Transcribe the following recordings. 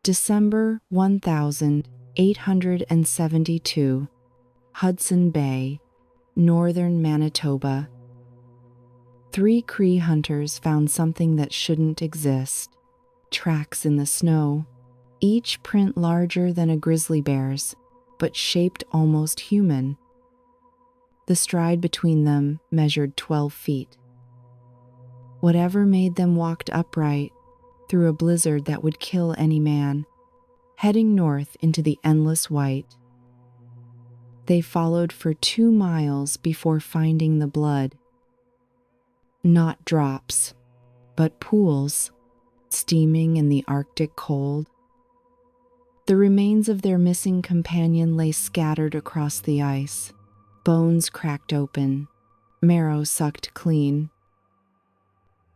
December 1872, Hudson Bay, northern Manitoba. 3 Cree hunters found something that shouldn't exist. Tracks in the snow, each print larger than a grizzly bear's, but shaped almost human. The stride between them measured 12 feet. Whatever made them walked upright through a blizzard that would kill any man, heading north into the endless white. They followed for 2 miles before finding the blood. Not drops, but pools, steaming in the Arctic cold. The remains of their missing companion lay scattered across the ice, bones cracked open, marrow sucked clean.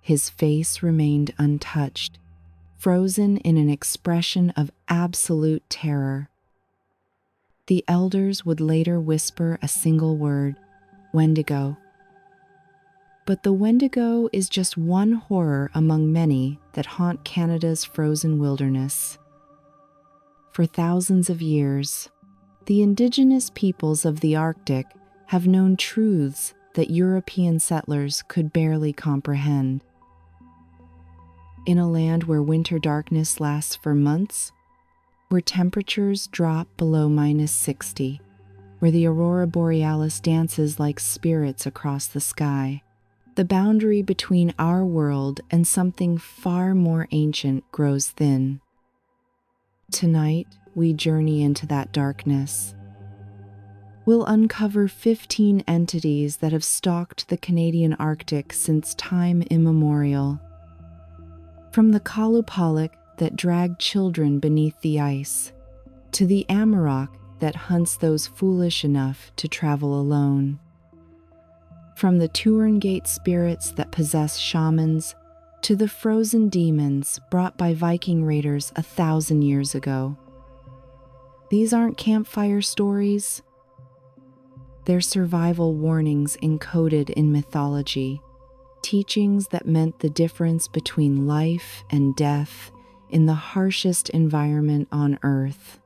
His face remained untouched, frozen in an expression of absolute terror. The elders would later whisper a single word, Wendigo. But the Wendigo is just one horror among many that haunt Canada's frozen wilderness. For thousands of years, the indigenous peoples of the Arctic have known truths that European settlers could barely comprehend. In a land where winter darkness lasts for months, where temperatures drop below -60, where the aurora borealis dances like spirits across the sky, the boundary between our world and something far more ancient grows thin. Tonight, we journey into that darkness. We'll uncover 15 entities that have stalked the Canadian Arctic since time immemorial. From the Qalupalik that dragged children beneath the ice, to the Amarok that hunts those foolish enough to travel alone. From the Tuurngait spirits that possess shamans, to the frozen demons brought by Viking raiders 1,000 years ago. These aren't campfire stories. They're survival warnings encoded in mythology, teachings that meant the difference between life and death in the harshest environment on Earth.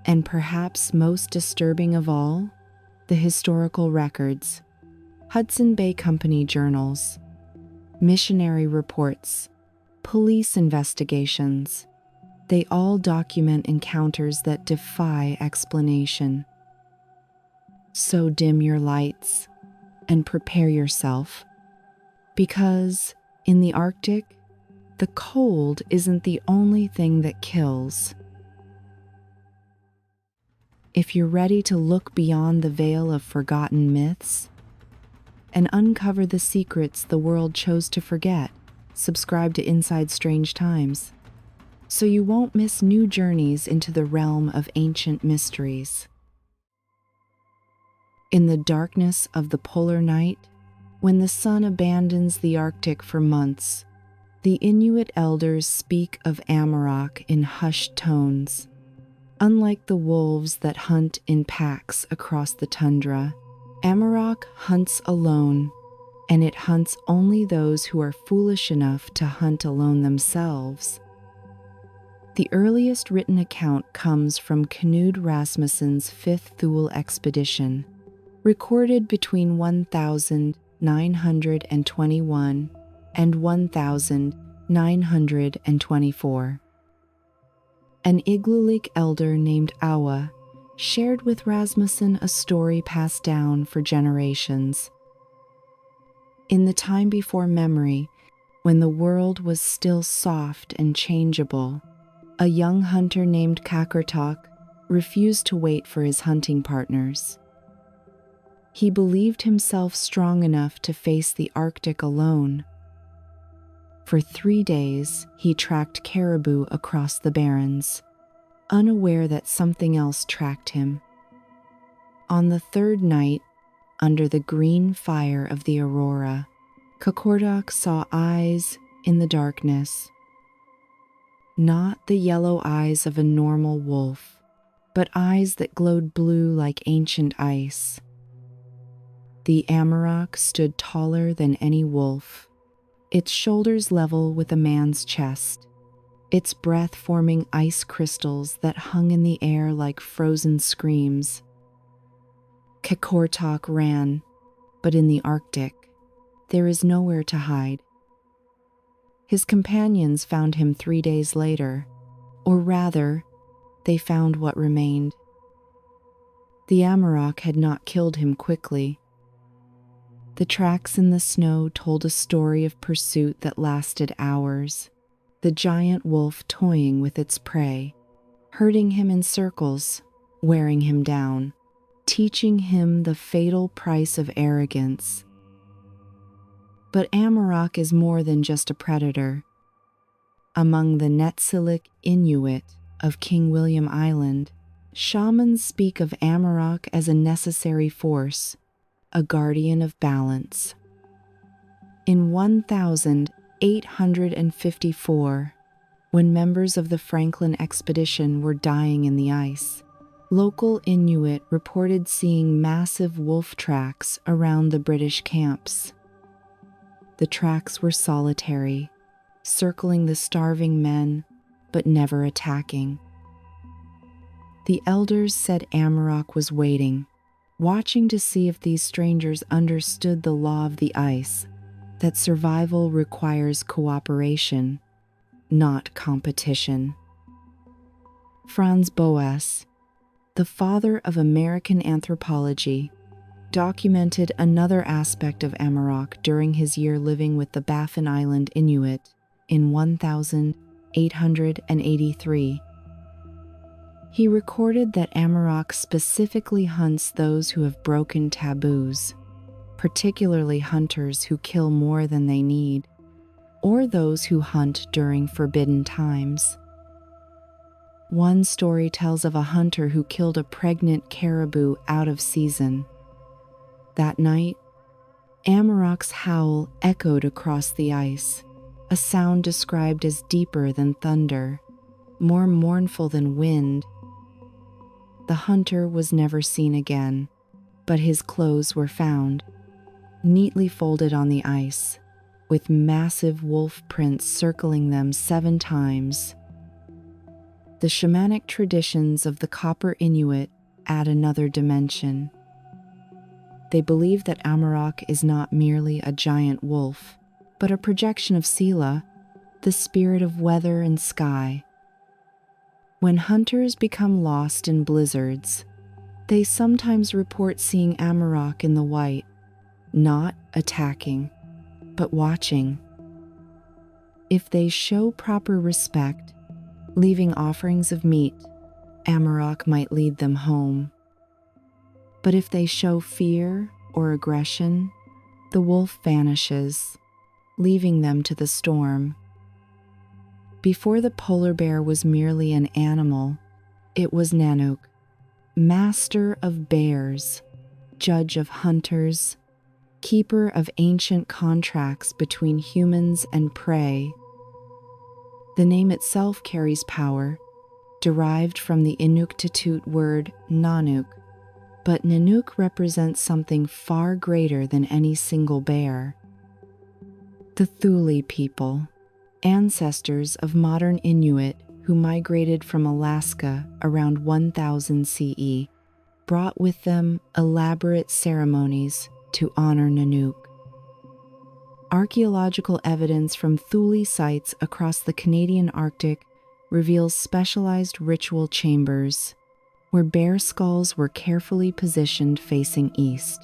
And perhaps most disturbing of all, the historical records, Hudson Bay Company journals, missionary reports, police investigations. They all document encounters that defy explanation. So dim your lights and prepare yourself, because in the Arctic, the cold isn't the only thing that kills. If you're ready to look beyond the veil of forgotten myths and uncover the secrets the world chose to forget, subscribe to Inside Strange Times, so you won't miss new journeys into the realm of ancient mysteries. In the darkness of the polar night, when the sun abandons the Arctic for months, the Inuit elders speak of Amarok in hushed tones. Unlike the wolves that hunt in packs across the tundra, Amarok hunts alone, and it hunts only those who are foolish enough to hunt alone themselves. The earliest written account comes from Knud Rasmussen's 5th Thule expedition, recorded between 1921 and 1924. An Igloolik elder named Awa shared with Rasmussen a story passed down for generations. In the time before memory, when the world was still soft and changeable, a young hunter named Kakurtok refused to wait for his hunting partners. He believed himself strong enough to face the Arctic alone. For 3 days, he tracked caribou across the barrens, unaware that something else tracked him. On the 3rd night, under the green fire of the aurora, Kakurtok saw eyes in the darkness. Not the yellow eyes of a normal wolf, but eyes that glowed blue like ancient ice. The Amarok stood taller than any wolf, its shoulders level with a man's chest, its breath forming ice crystals that hung in the air like frozen screams. Qeqortaq ran, but in the Arctic, there is nowhere to hide. His companions found him 3 days later, or rather, they found what remained. The Amarok had not killed him quickly. The tracks in the snow told a story of pursuit that lasted hours, the giant wolf toying with its prey, herding him in circles, wearing him down, teaching him the fatal price of arrogance. But Amarok is more than just a predator. Among the Netsilik Inuit of King William Island, shamans speak of Amarok as a necessary force, a guardian of balance. In 1854, when members of the Franklin expedition were dying in the ice, local Inuit reported seeing massive wolf tracks around the British camps. The tracks were solitary, circling the starving men, but never attacking. The elders said Amarok was waiting, watching to see if these strangers understood the law of the ice, that survival requires cooperation, not competition. Franz Boas, the father of American anthropology, documented another aspect of Amarok during his year living with the Baffin Island Inuit in 1883. He recorded that Amarok specifically hunts those who have broken taboos, particularly hunters who kill more than they need, or those who hunt during forbidden times. One story tells of a hunter who killed a pregnant caribou out of season. That night, Amarok's howl echoed across the ice, a sound described as deeper than thunder, more mournful than wind. The hunter was never seen again, but his clothes were found, neatly folded on the ice, with massive wolf prints circling them 7 times. The shamanic traditions of the Copper Inuit add another dimension. They believe that Amarok is not merely a giant wolf, but a projection of Sila, the spirit of weather and sky. When hunters become lost in blizzards, they sometimes report seeing Amarok in the white, not attacking, but watching. If they show proper respect, leaving offerings of meat, Amarok might lead them home. But if they show fear or aggression, the wolf vanishes, leaving them to the storm. Before the polar bear was merely an animal, it was Nanook, master of bears, judge of hunters, keeper of ancient contracts between humans and prey. The name itself carries power, derived from the Inuktitut word Nanook, but Nanook represents something far greater than any single bear. The Thule people, ancestors of modern Inuit who migrated from Alaska around 1000 CE, brought with them elaborate ceremonies to honor Nanook. Archaeological evidence from Thule sites across the Canadian Arctic reveals specialized ritual chambers, where bear skulls were carefully positioned facing east,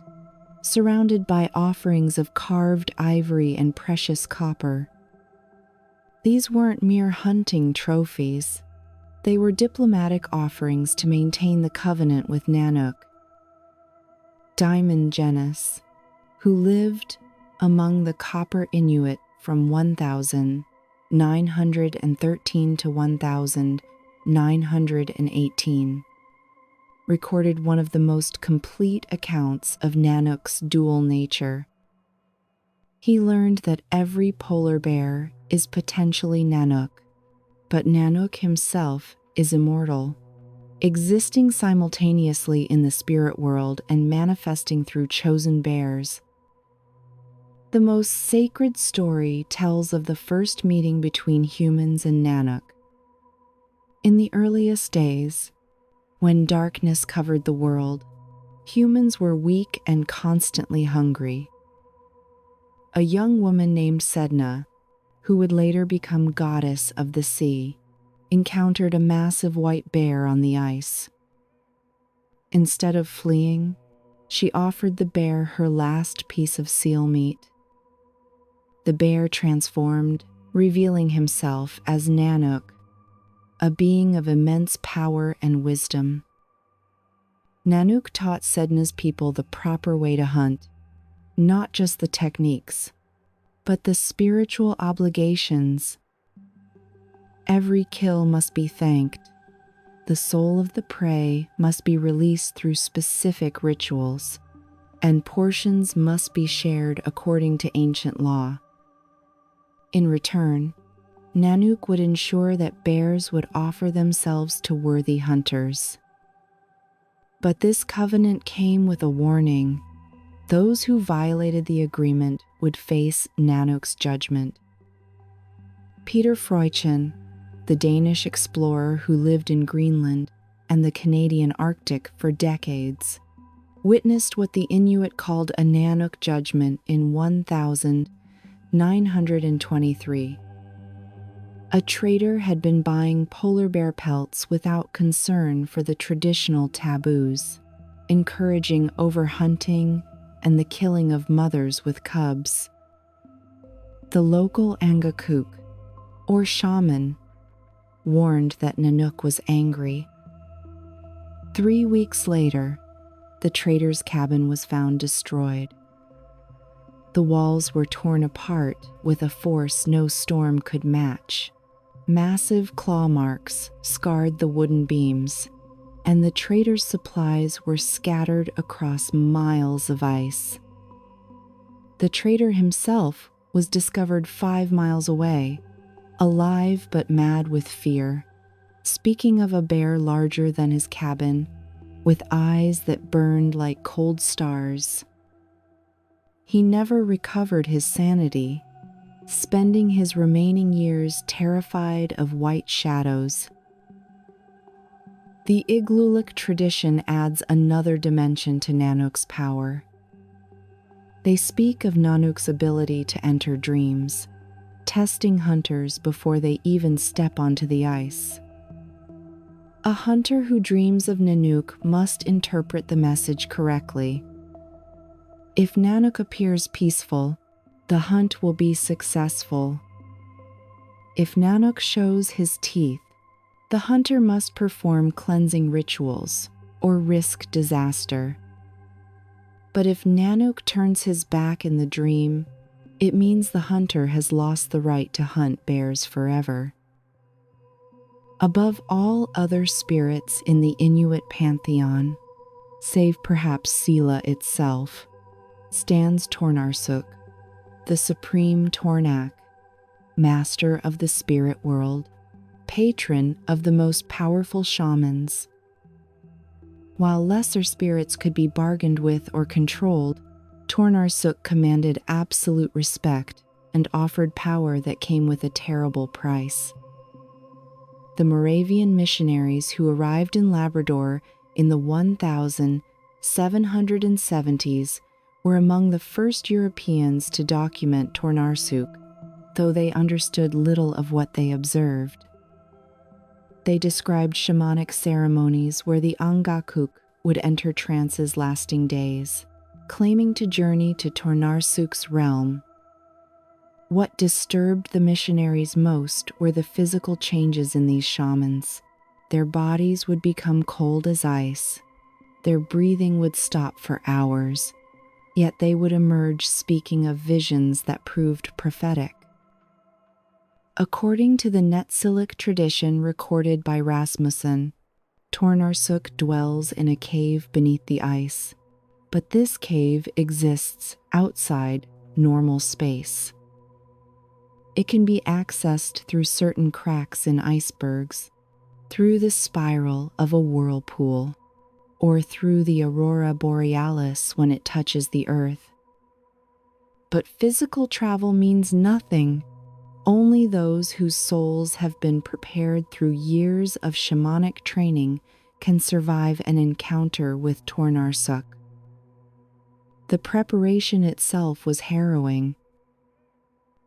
surrounded by offerings of carved ivory and precious copper. These weren't mere hunting trophies. They were diplomatic offerings to maintain the covenant with Nanook. Diamond Genus, who lived among the Copper Inuit from 1913 to 1918, recorded one of the most complete accounts of Nanook's dual nature. He learned that every polar bear is potentially Nanook, but Nanook himself is immortal, existing simultaneously in the spirit world and manifesting through chosen bears. The most sacred story tells of the first meeting between humans and Nanook, In the earliest days, when darkness covered the world, humans were weak and constantly hungry. A young woman named Sedna, who would later become goddess of the sea, encountered a massive white bear on the ice. Instead of fleeing, she offered the bear her last piece of seal meat. The bear transformed, revealing himself as Nanook, a being of immense power and wisdom. Nanook taught Sedna's people the proper way to hunt, not just the techniques, but the spiritual obligations. Every kill must be thanked. The soul of the prey must be released through specific rituals, and portions must be shared according to ancient law. In return, Nanook would ensure that bears would offer themselves to worthy hunters. But this covenant came with a warning. Those who violated the agreement would face Nanook's judgment. Peter Freuchen, the Danish explorer who lived in Greenland and the Canadian Arctic for decades, witnessed what the Inuit called a Nanook judgment in 1923. A trader had been buying polar bear pelts without concern for the traditional taboos, encouraging overhunting and the killing of mothers with cubs. The local Angakuk, or shaman, warned that Nanook was angry. 3 weeks later, the trader's cabin was found destroyed. The walls were torn apart with a force no storm could match. Massive claw marks scarred the wooden beams, and the trader's supplies were scattered across miles of ice. The trader himself was discovered 5 miles away, alive but mad with fear, speaking of a bear larger than his cabin, with eyes that burned like cold stars. He never recovered his sanity, spending his remaining years terrified of white shadows. The Igloolik tradition adds another dimension to Nanook's power. They speak of Nanook's ability to enter dreams, testing hunters before they even step onto the ice. A hunter who dreams of Nanook must interpret the message correctly. If Nanook appears peaceful, the hunt will be successful. If Nanook shows his teeth, the hunter must perform cleansing rituals or risk disaster. But if Nanook turns his back in the dream, it means the hunter has lost the right to hunt bears forever. Above all other spirits in the Inuit pantheon, save perhaps Sila itself, stands Tornarsuk, the supreme Tornak, master of the spirit world, patron of the most powerful shamans. While lesser spirits could be bargained with or controlled, Tornarsuk commanded absolute respect and offered power that came with a terrible price. The Moravian missionaries who arrived in Labrador in the 1770s were among the first Europeans to document Tornarsuk, though they understood little of what they observed. They described shamanic ceremonies where the Angakuk would enter trances lasting days, claiming to journey to Tornarsuk's realm. What disturbed the missionaries most were the physical changes in these shamans. Their bodies would become cold as ice. Their breathing would stop for hours, yet they would emerge speaking of visions that proved prophetic. According to the Netsilik tradition recorded by Rasmussen, Tornarsuk dwells in a cave beneath the ice, but this cave exists outside normal space. It can be accessed through certain cracks in icebergs, through the spiral of a whirlpool, or through the aurora borealis when it touches the earth. But physical travel means nothing. Only those whose souls have been prepared through years of shamanic training can survive an encounter with Tornarsuk. The preparation itself was harrowing.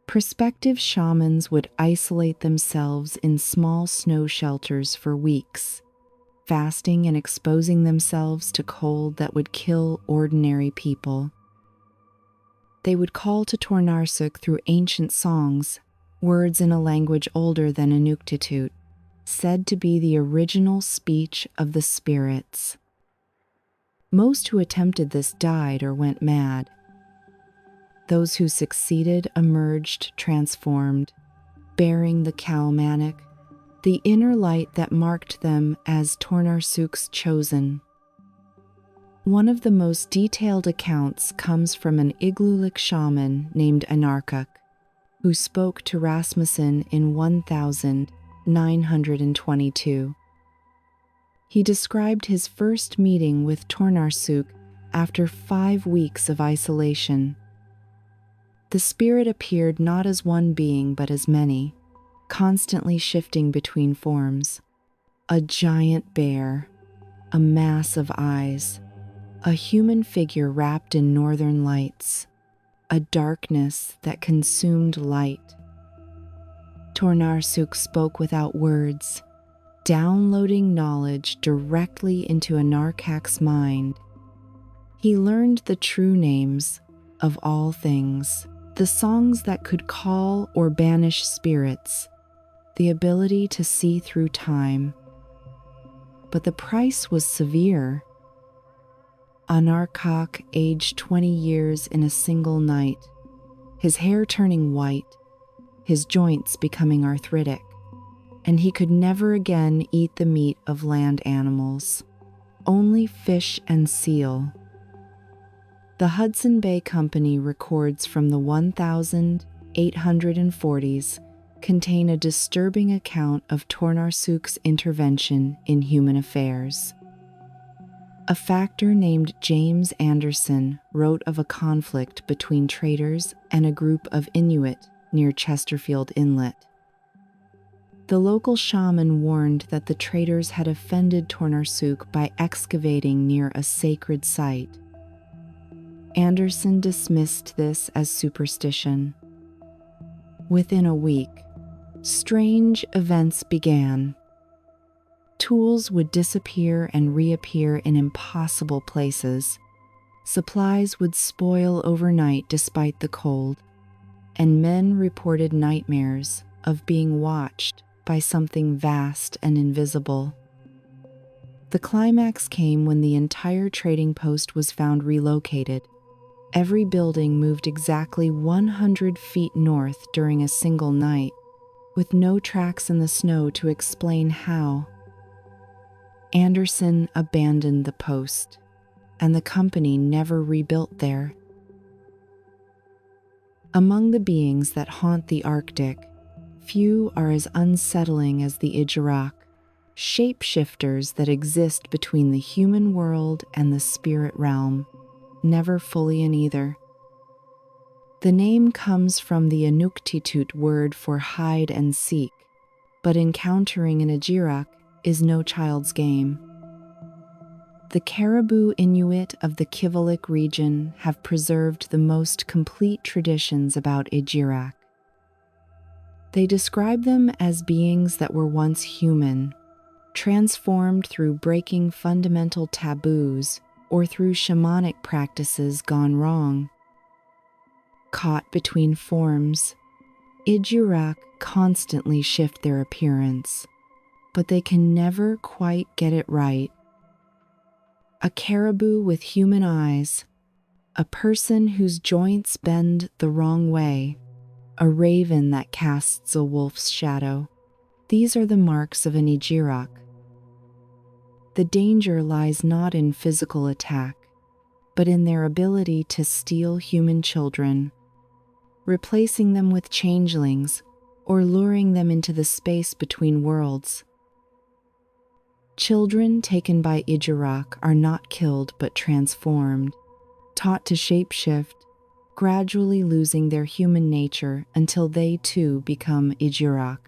Prospective shamans would isolate themselves in small snow shelters for weeks, fasting and exposing themselves to cold that would kill ordinary people. They would call to Tornarsuk through ancient songs, words in a language older than Inuktitut, said to be the original speech of the spirits. Most who attempted this died or went mad. Those who succeeded emerged transformed, bearing the Qalupalik, the inner light that marked them as Tornarsuk's chosen. One of the most detailed accounts comes from an Igloolik shaman named Amarok, who spoke to Rasmussen in 1922. He described his first meeting with Tornarsuk after 5 weeks of isolation. The spirit appeared not as one being but as many, constantly shifting between forms. A giant bear, a mass of eyes, a human figure wrapped in northern lights, a darkness that consumed light. Tornarsuk spoke without words, downloading knowledge directly into Anarkak's mind. He learned the true names of all things, the songs that could call or banish spirits, the ability to see through time. But the price was severe. Amarok aged 20 years in a single night, his hair turning white, his joints becoming arthritic, and he could never again eat the meat of land animals, only fish and seal. The Hudson Bay Company records from the 1840s contain a disturbing account of Tornarsuk's intervention in human affairs. A factor named James Anderson wrote of a conflict between traders and a group of Inuit near Chesterfield Inlet. The local shaman warned that the traders had offended Tornarsuk by excavating near a sacred site. Anderson dismissed this as superstition. Within a week, strange events began. Tools would disappear and reappear in impossible places. Supplies would spoil overnight despite the cold, and men reported nightmares of being watched by something vast and invisible. The climax came when the entire trading post was found relocated. Every building moved exactly 100 feet north during a single night, with no tracks in the snow to explain how. Anderson abandoned the post, and the company never rebuilt there. Among the beings that haunt the Arctic, few are as unsettling as the Ijiraq, shapeshifters that exist between the human world and the spirit realm, never fully in either. The name comes from the Inuktitut word for hide and seek, but encountering an Ijiraq is no child's game. The Caribou Inuit of the Qallupalik region have preserved the most complete traditions about Ijiraq. They describe them as beings that were once human, transformed through breaking fundamental taboos or through shamanic practices gone wrong. Caught between forms, Ijiraq constantly shift their appearance, but they can never quite get it right. A caribou with human eyes, a person whose joints bend the wrong way, a raven that casts a wolf's shadow. These are the marks of an Ijiraq. The danger lies not in physical attack, but in their ability to steal human children, replacing them with changelings or luring them into the space between worlds. Children taken by Ijiraq are not killed but transformed, taught to shapeshift, gradually losing their human nature until they too become Ijiraq.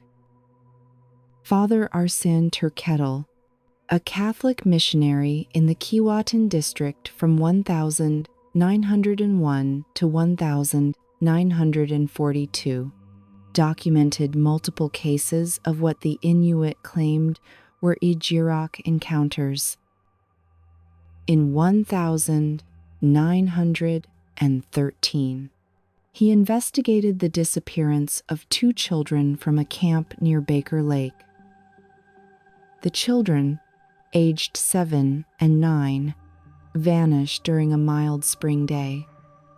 Father Arsan Turketal, a Catholic missionary in the Keewatin district from 1901 to 1942, documented multiple cases of what the Inuit claimed were Ijiraq encounters. In 1913, he investigated the disappearance of 2 children from a camp near Baker Lake. The children, aged 7 and 9, vanished during a mild spring day,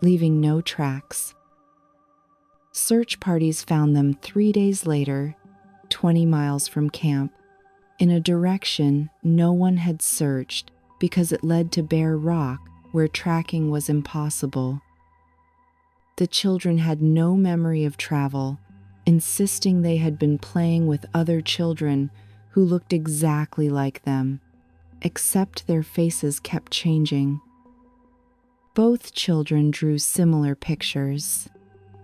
leaving no tracks. Search parties found them 3 days later, 20 miles from camp, in a direction no one had searched because it led to bare rock where tracking was impossible. The children had no memory of travel, insisting they had been playing with other children who looked exactly like them, except their faces kept changing. Both children drew similar pictures,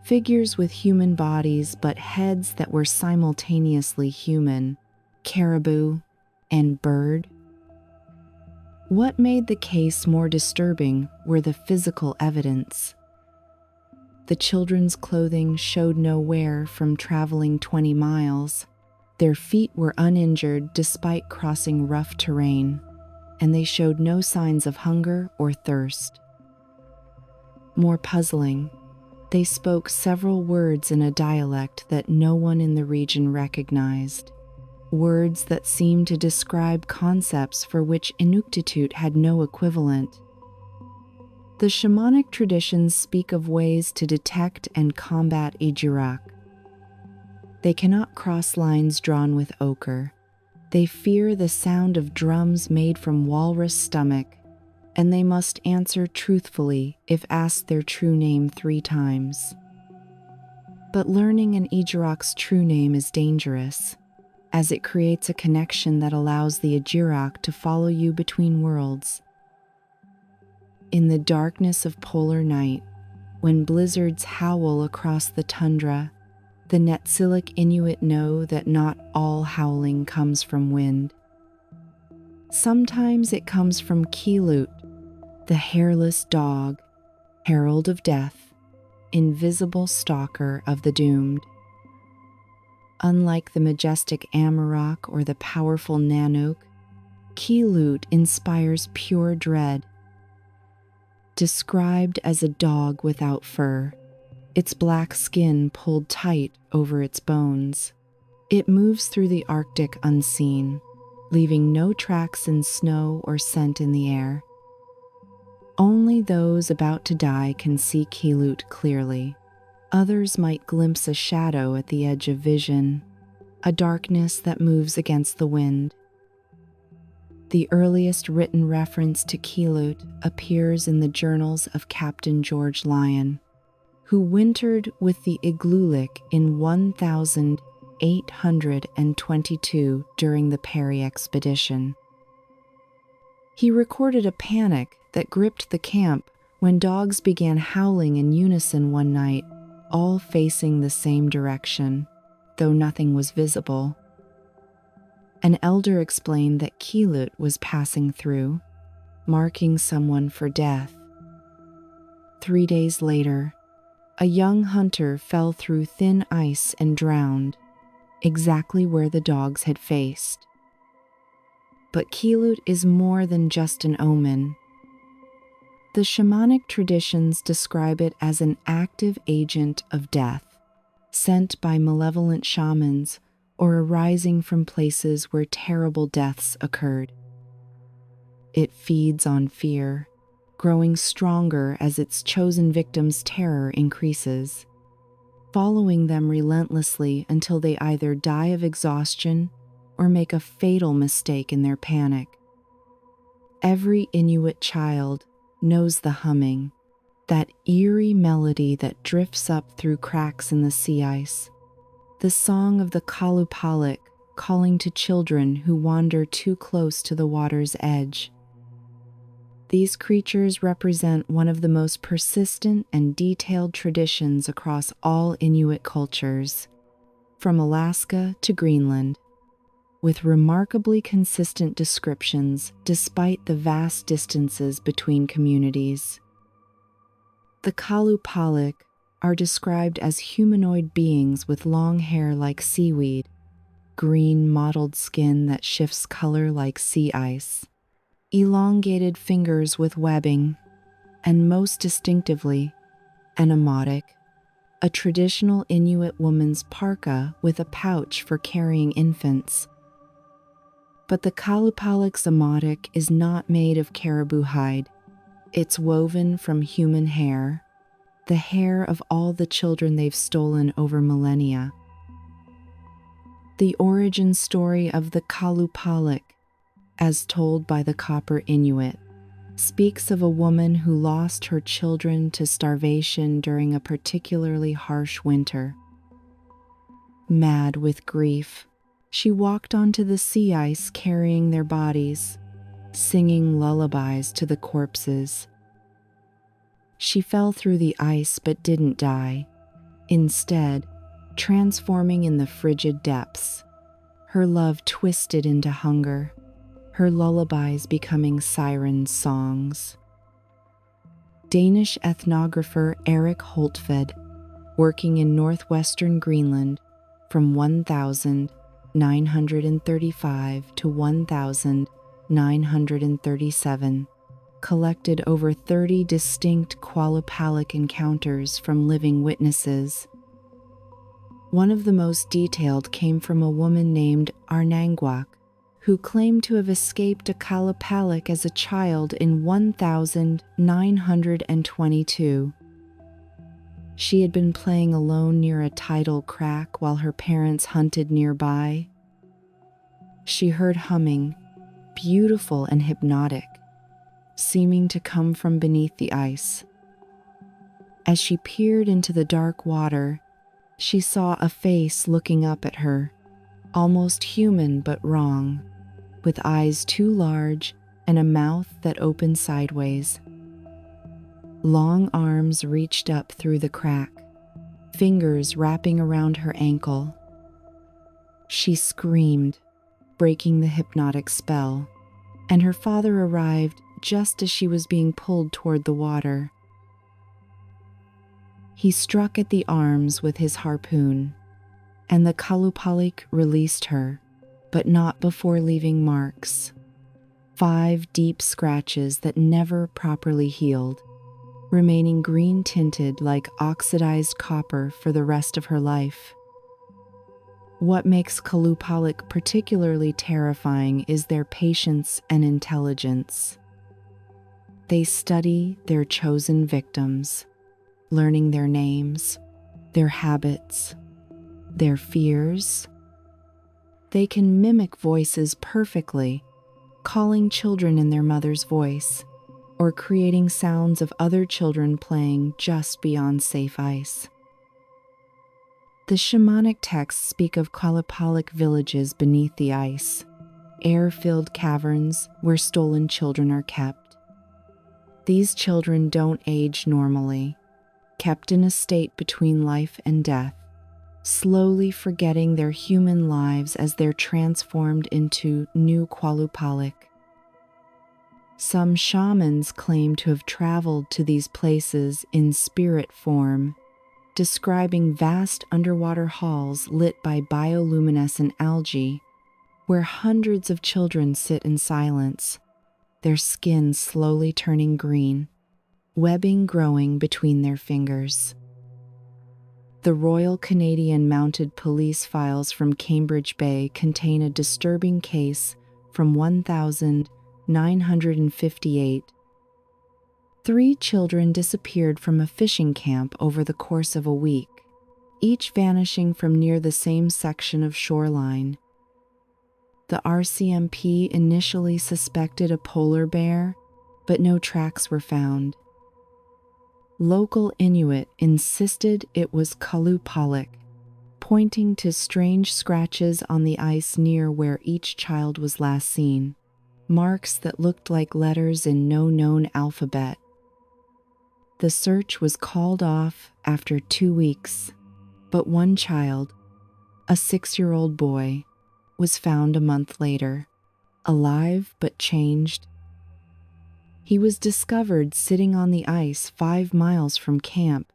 figures with human bodies but heads that were simultaneously human, caribou, and bird. What made the case more disturbing were the physical evidence. The children's clothing showed no wear from traveling 20 miles. Their feet were uninjured despite crossing rough terrain, and they showed no signs of hunger or thirst. More puzzling, they spoke several words in a dialect that no one in the region recognized, words that seemed to describe concepts for which Inuktitut had no equivalent. The shamanic traditions speak of ways to detect and combat Ijiraq. They cannot cross lines drawn with ochre. They fear the sound of drums made from walrus stomach, and they must answer truthfully if asked their true name 3 times. But learning an Ijiraq's true name is dangerous, as it creates a connection that allows the Ijiraq to follow you between worlds. In the darkness of polar night, when blizzards howl across the tundra, the Netsilik Inuit know that not all howling comes from wind. Sometimes it comes from Keelut, the hairless dog, herald of death, invisible stalker of the doomed. Unlike the majestic Amarok or the powerful Nanook, Keelut inspires pure dread. Described as a dog without fur, its black skin pulled tight over its bones, it moves through the Arctic unseen, leaving no tracks in snow or scent in the air. Only those about to die can see Keelut clearly. Others might glimpse a shadow at the edge of vision, a darkness that moves against the wind. The earliest written reference to Keelut appears in the journals of Captain George Lyon, who wintered with the Igloolik in 1822 during the Perry expedition. He recorded a panic that gripped the camp when dogs began howling in unison one night, all facing the same direction, though nothing was visible. An elder explained that Keelut was passing through, marking someone for death. 3 days later, a young hunter fell through thin ice and drowned, exactly where the dogs had faced. But Keelut is more than just an omen. The shamanic traditions describe it as an active agent of death, sent by malevolent shamans or arising from places where terrible deaths occurred. It feeds on fear, growing stronger as its chosen victims' terror increases, following them relentlessly until they either die of exhaustion or make a fatal mistake in their panic. Every Inuit child knows the humming, that eerie melody that drifts up through cracks in the sea ice, the song of the Qallupalik calling to children who wander too close to the water's edge. These creatures represent one of the most persistent and detailed traditions across all Inuit cultures, from Alaska to Greenland, with remarkably consistent descriptions despite the vast distances between communities. The Qalupalik are described as humanoid beings with long hair like seaweed, green mottled skin that shifts color like sea ice, elongated fingers with webbing, and most distinctively, an Amarok, a traditional Inuit woman's parka with a pouch for carrying infants. But the Qalupalik's Amarok is not made of caribou hide. It's woven from human hair, the hair of all the children they've stolen over millennia. The origin story of the Qalupalik, as told by the Copper Inuit, speaks of a woman who lost her children to starvation during a particularly harsh winter. Mad with grief, she walked onto the sea ice carrying their bodies, singing lullabies to the corpses. She fell through the ice but didn't die, instead, transforming in the frigid depths. Her love twisted into hunger, her lullabies becoming siren songs. Danish ethnographer Erik Holtvedt, working in northwestern Greenland from 1935 to 1937, collected over 30 distinct Qalupalik encounters from living witnesses. One of the most detailed came from a woman named Arnangwak, who claimed to have escaped a Qalupalik as a child in 1922. She had been playing alone near a tidal crack while her parents hunted nearby. She heard humming, beautiful and hypnotic, seeming to come from beneath the ice. As she peered into the dark water, she saw a face looking up at her, almost human but wrong, with eyes too large and a mouth that opened sideways. Long arms reached up through the crack, fingers wrapping around her ankle. She screamed, breaking the hypnotic spell, and her father arrived just as she was being pulled toward the water. He struck at the arms with his harpoon, and the Qalupalik released her, but not before leaving marks. 5 deep scratches that never properly healed, remaining green-tinted like oxidized copper for the rest of her life. What makes Qalupalik particularly terrifying is their patience and intelligence. They study their chosen victims, learning their names, their habits, their fears. They can mimic voices perfectly, calling children in their mother's voice, or creating sounds of other children playing just beyond safe ice. The shamanic texts speak of Qalupalik villages beneath the ice, air-filled caverns where stolen children are kept. These children don't age normally, kept in a state between life and death, slowly forgetting their human lives as they're transformed into new Qalupalik. Some shamans claim to have traveled to these places in spirit form, describing vast underwater halls lit by bioluminescent algae, where hundreds of children sit in silence, their skin slowly turning green, webbing growing between their fingers. The Royal Canadian Mounted Police files from Cambridge Bay contain a disturbing case from 1958. 3 children disappeared from a fishing camp over the course of a week, each vanishing from near the same section of shoreline. The RCMP initially suspected a polar bear, but no tracks were found. Local Inuit insisted it was Qalupalik, pointing to strange scratches on the ice near where each child was last seen. marks that looked like letters in no known alphabet. The search was called off after 2 weeks, but one child, a 6-year-old boy, was found a month later, alive but changed. He was discovered sitting on the ice 5 miles from camp,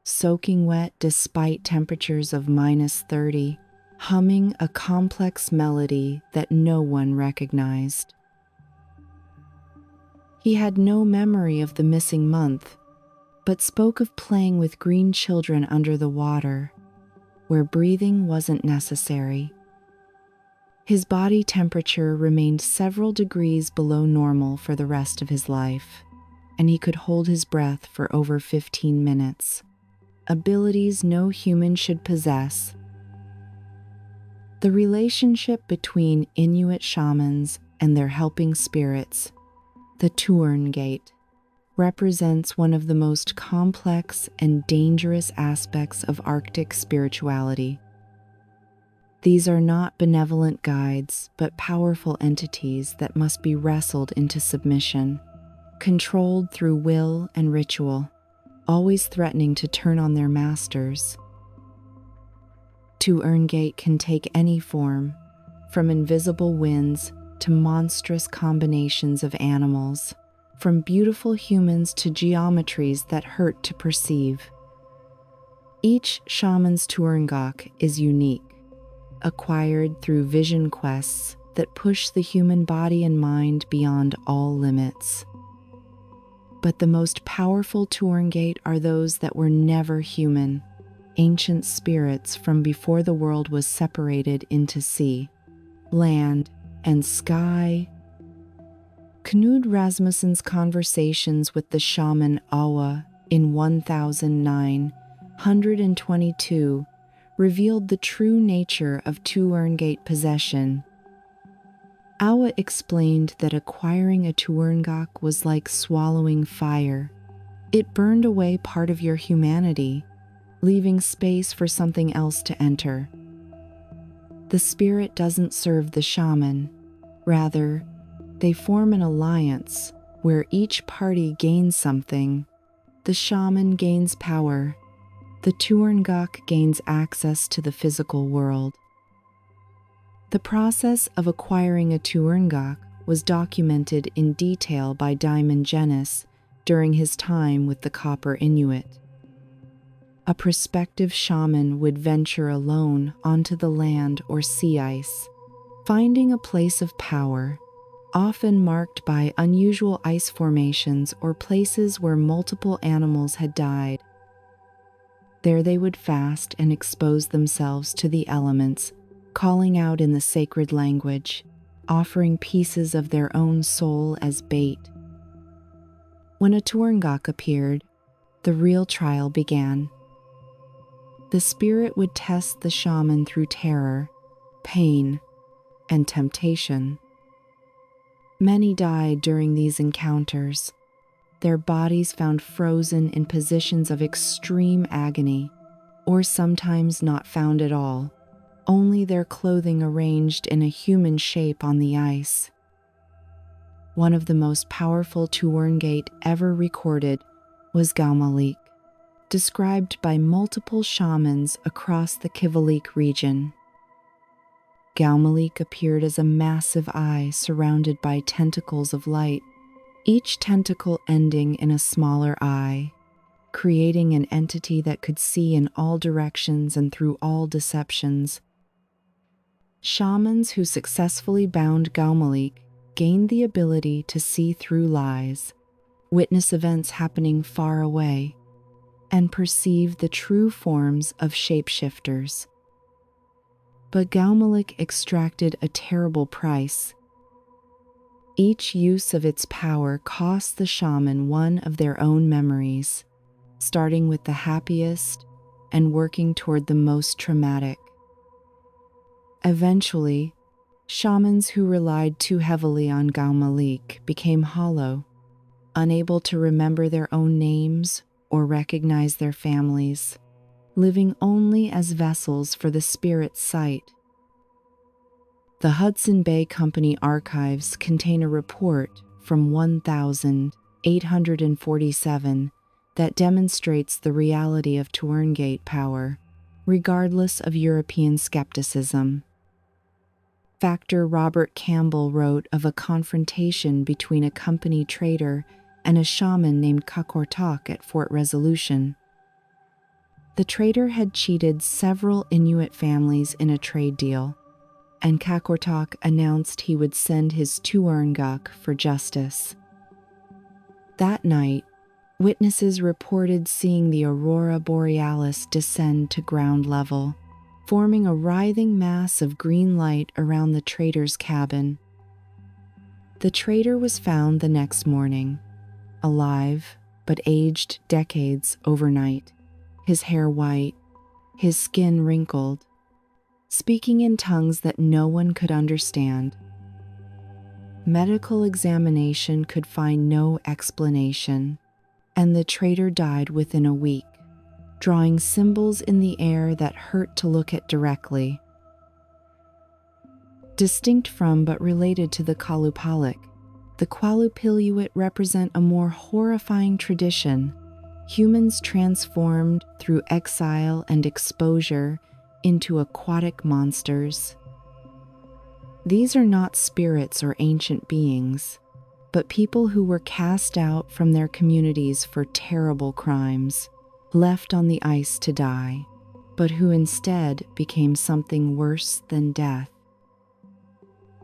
soaking wet despite temperatures of -30, humming a complex melody that no one recognized. He had no memory of the missing month, but spoke of playing with green children under the water, where breathing wasn't necessary. His body temperature remained several degrees below normal for the rest of his life, and he could hold his breath for over 15 minutes, abilities no human should possess. The relationship between Inuit shamans and their helping spirits, the Tuurngait, represents one of the most complex and dangerous aspects of Arctic spirituality. These are not benevolent guides, but powerful entities that must be wrestled into submission, controlled through will and ritual, always threatening to turn on their masters. Tuurngait can take any form, from invisible winds to monstrous combinations of animals, from beautiful humans to geometries that hurt to perceive. Each shaman's Tuurngait is unique, acquired through vision quests that push the human body and mind beyond all limits. But the most powerful Tuurngait are those that were never human, ancient spirits from before the world was separated into sea, land, and sky. Knud Rasmussen's conversations with the shaman Awa in 1922 revealed the true nature of Tuurngait possession. Awa explained that acquiring a Tuurngait was like swallowing fire. It burned away part of your humanity, leaving space for something else to enter. The spirit doesn't serve the shaman. Rather, they form an alliance where each party gains something. The shaman gains power. The Tuurngait gains access to the physical world. The process of acquiring a Tuurngait was documented in detail by Diogenes during his time with the Copper Inuit. A prospective shaman would venture alone onto the land or sea ice, finding a place of power, often marked by unusual ice formations or places where multiple animals had died. There they would fast and expose themselves to the elements, calling out in the sacred language, offering pieces of their own soul as bait. When a Tuurngait appeared, the real trial began. The spirit would test the shaman through terror, pain, and temptation. Many died during these encounters, their bodies found frozen in positions of extreme agony, or sometimes not found at all, only their clothing arranged in a human shape on the ice. One of the most powerful Tuurngait ever recorded was Qalupalik, described by multiple shamans across the Qallupilluit region. Qalupalik appeared as a massive eye surrounded by tentacles of light, each tentacle ending in a smaller eye, creating an entity that could see in all directions and through all deceptions. Shamans who successfully bound Qalupalik gained the ability to see through lies, witness events happening far away, and perceive the true forms of shapeshifters. But Qalupalik extracted a terrible price. Each use of its power cost the shaman one of their own memories, starting with the happiest and working toward the most traumatic. Eventually, shamans who relied too heavily on Qalupalik became hollow, unable to remember their own names or recognize their families, living only as vessels for the spirit's sight. The Hudson Bay Company archives contain a report from 1847 that demonstrates the reality of Tuurngait power, regardless of European skepticism. Factor Robert Campbell wrote of a confrontation between a company trader and a shaman named Qakortok at Fort Resolution. The trader had cheated several Inuit families in a trade deal, and Qakortok announced he would send his Tuurngait for justice. That night, witnesses reported seeing the aurora borealis descend to ground level, forming a writhing mass of green light around the trader's cabin. The trader was found the next morning, alive but aged decades overnight, his hair white, his skin wrinkled, speaking in tongues that no one could understand. Medical examination could find no explanation, and the trader died within a week, drawing symbols in the air that hurt to look at directly. Distinct from but related to the Qalupalik, the Qallupilluit represent a more horrifying tradition, humans transformed through exile and exposure into aquatic monsters. These are not spirits or ancient beings, but people who were cast out from their communities for terrible crimes, left on the ice to die, but who instead became something worse than death.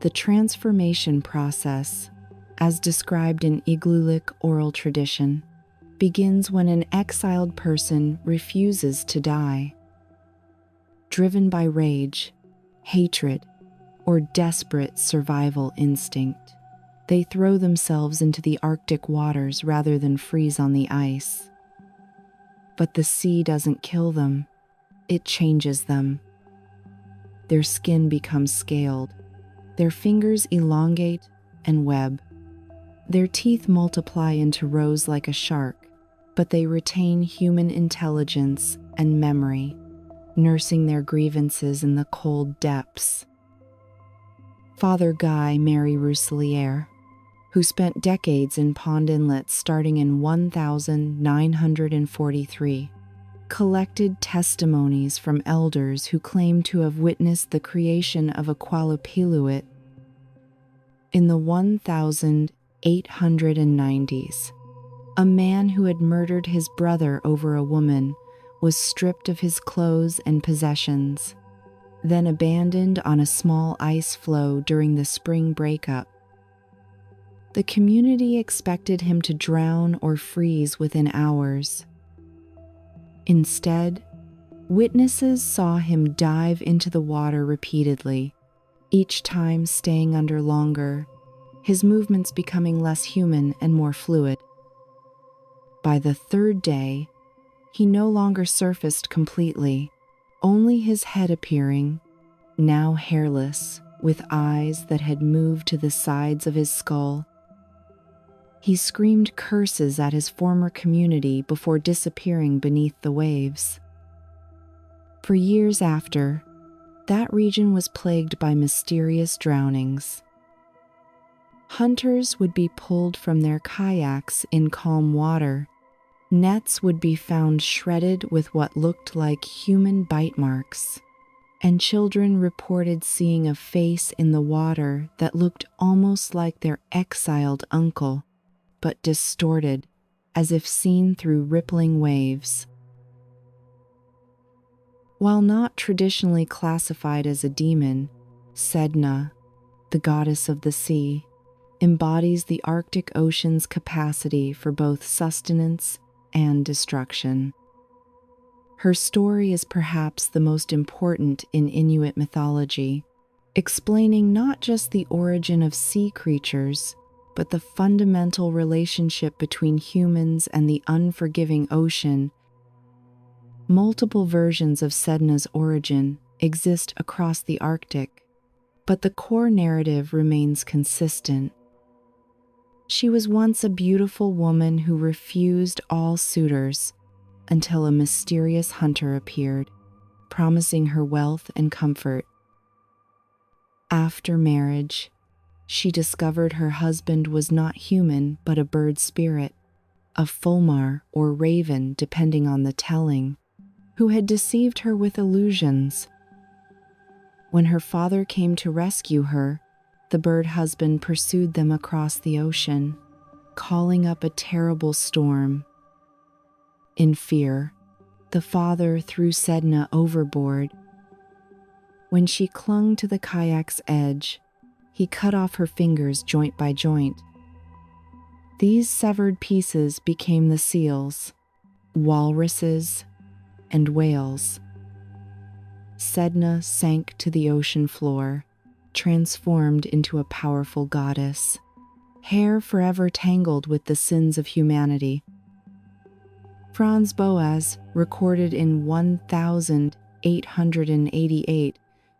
The transformation process, as described in Ijiraq oral tradition, begins when an exiled person refuses to die. Driven by rage, hatred, or desperate survival instinct, they throw themselves into the Arctic waters rather than freeze on the ice. But the sea doesn't kill them, it changes them. Their skin becomes scaled, their fingers elongate and web. Their teeth multiply into rows like a shark, but they retain human intelligence and memory, nursing their grievances in the cold depths. Father Guy Mary Rousselier, who spent decades in Pond Inlet starting in 1943, collected testimonies from elders who claimed to have witnessed the creation of a Qallupilluit in the 1890s. A man who had murdered his brother over a woman was stripped of his clothes and possessions, then abandoned on a small ice floe during the spring breakup. The community expected him to drown or freeze within hours. Instead, witnesses saw him dive into the water repeatedly, each time staying under longer, his movements becoming less human and more fluid. By the third day, he no longer surfaced completely, only his head appearing, now hairless, with eyes that had moved to the sides of his skull. He screamed curses at his former community before disappearing beneath the waves. For years after, that region was plagued by mysterious drownings. Hunters would be pulled from their kayaks in calm water. Nets would be found shredded with what looked like human bite marks, and children reported seeing a face in the water that looked almost like their exiled uncle, but distorted, as if seen through rippling waves. While not traditionally classified as a demon, Sedna, the goddess of the sea, embodies the Arctic Ocean's capacity for both sustenance and destruction. Her story is perhaps the most important in Inuit mythology, explaining not just the origin of sea creatures, but the fundamental relationship between humans and the unforgiving ocean. Multiple versions of Sedna's origin exist across the Arctic, but the core narrative remains consistent. She was once a beautiful woman who refused all suitors until a mysterious hunter appeared, promising her wealth and comfort. After marriage, she discovered her husband was not human but a bird spirit, a fulmar or raven depending on the telling, who had deceived her with illusions. When her father came to rescue her, the bird husband pursued them across the ocean, calling up a terrible storm. In fear, the father threw Sedna overboard. When she clung to the kayak's edge, he cut off her fingers joint by joint. These severed pieces became the seals, walruses, and whales. Sedna sank to the ocean floor, transformed into a powerful goddess, hair forever tangled with the sins of humanity. Franz Boas recorded in 1888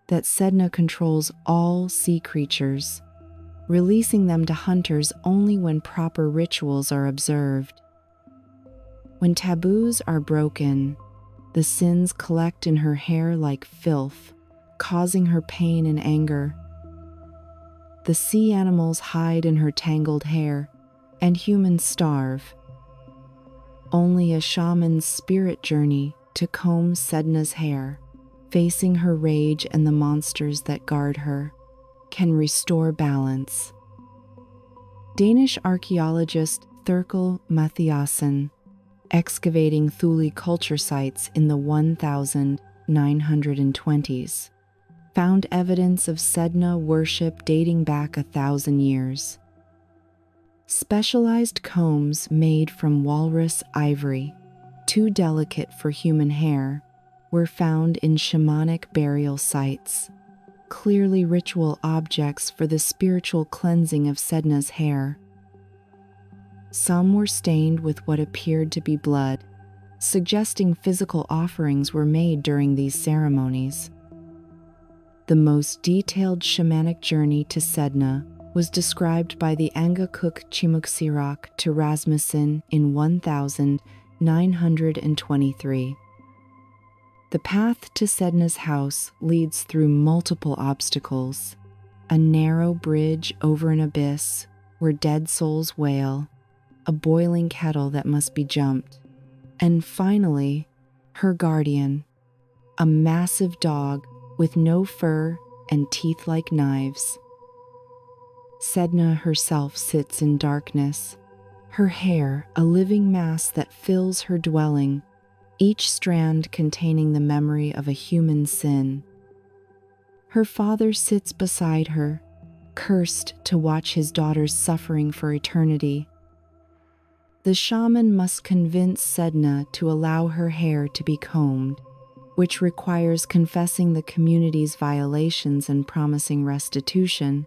that Sedna controls all sea creatures, releasing them to hunters only when proper rituals are observed. When taboos are broken, the sins collect in her hair like filth, causing her pain and anger. The sea animals hide in her tangled hair, and humans starve. Only a shaman's spirit journey to comb Sedna's hair, facing her rage and the monsters that guard her, can restore balance. Danish archaeologist Thurkel Mathiasen, excavating Thule culture sites in the 1920s, found evidence of Sedna worship dating back 1,000 years. Specialized combs made from walrus ivory, too delicate for human hair, were found in shamanic burial sites, clearly ritual objects for the spiritual cleansing of Sedna's hair. Some were stained with what appeared to be blood, suggesting physical offerings were made during these ceremonies. The most detailed shamanic journey to Sedna was described by the Angakok Qimmiq-siju to Rasmussen in 1923. The path to Sedna's house leads through multiple obstacles, a narrow bridge over an abyss where dead souls wail, a boiling kettle that must be jumped, and finally, her guardian, a massive dog with no fur and teeth like knives. Sedna herself sits in darkness, her hair a living mass that fills her dwelling, each strand containing the memory of a human sin. Her father sits beside her, cursed to watch his daughter's suffering for eternity. The shaman must convince Sedna to allow her hair to be combed, which requires confessing the community's violations and promising restitution.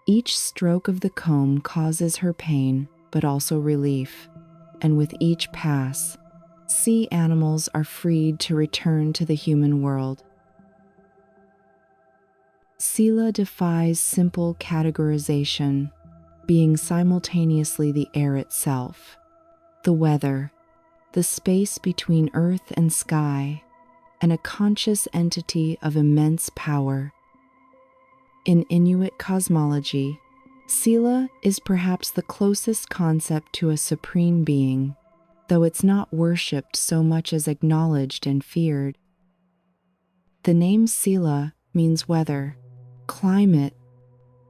Each stroke of the comb causes her pain, but also relief, and with each pass, sea animals are freed to return to the human world. Sila defies simple categorization, being simultaneously the air itself, the weather, the space between earth and sky, and a conscious entity of immense power. In Inuit cosmology, Sila is perhaps the closest concept to a supreme being, though it's not worshipped so much as acknowledged and feared. The name Sila means weather, climate,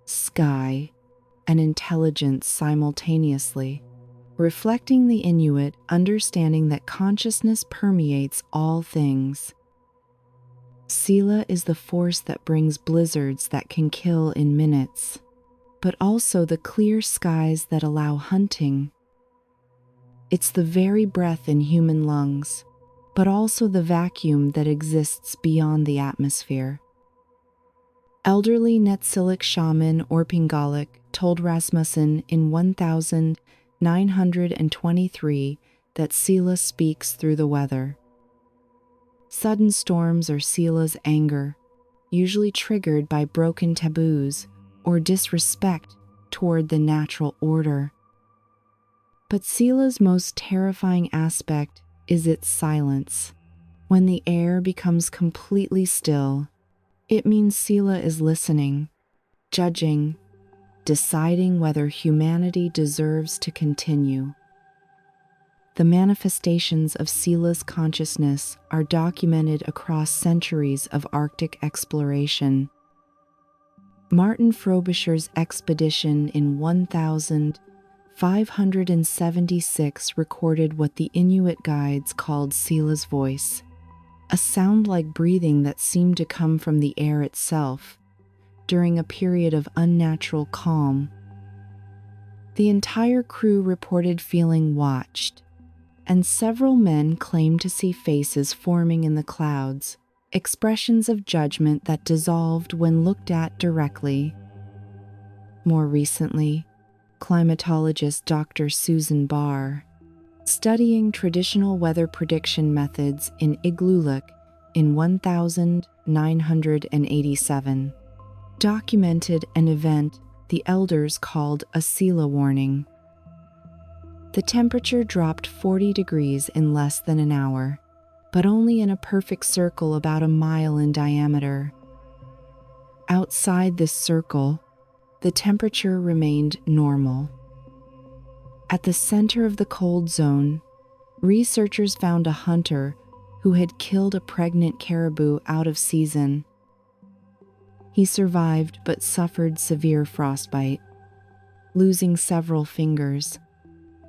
sky, and intelligence simultaneously, reflecting the Inuit understanding that consciousness permeates all things. Sila is the force that brings blizzards that can kill in minutes, but also the clear skies that allow hunting. It's the very breath in human lungs, but also the vacuum that exists beyond the atmosphere. Elderly Netsilik shaman Orpingalik told Rasmussen in 1923 that Sila speaks through the weather. Sudden storms are Sila's anger, usually triggered by broken taboos or disrespect toward the natural order. But Sila's most terrifying aspect is its silence. When the air becomes completely still, It means Sila is listening, judging, deciding whether humanity deserves to continue. The manifestations of Sila's consciousness are documented across centuries of Arctic exploration. Martin Frobisher's expedition in 1576 recorded what the Inuit guides called Sila's voice, a sound like breathing that seemed to come from the air itself during a period of unnatural calm. The entire crew reported feeling watched, and several men claimed to see faces forming in the clouds, expressions of judgment that dissolved when looked at directly. More recently, climatologist Dr. Susan Barr, studying traditional weather prediction methods in Igloolik in 1987, documented an event the elders called a Sila warning. The temperature dropped 40 degrees in less than an hour, but only in a perfect circle about a mile in diameter. Outside this circle, the temperature remained normal. At the center of the cold zone, researchers found a hunter who had killed a pregnant caribou out of season. He survived but suffered severe frostbite, losing several fingers,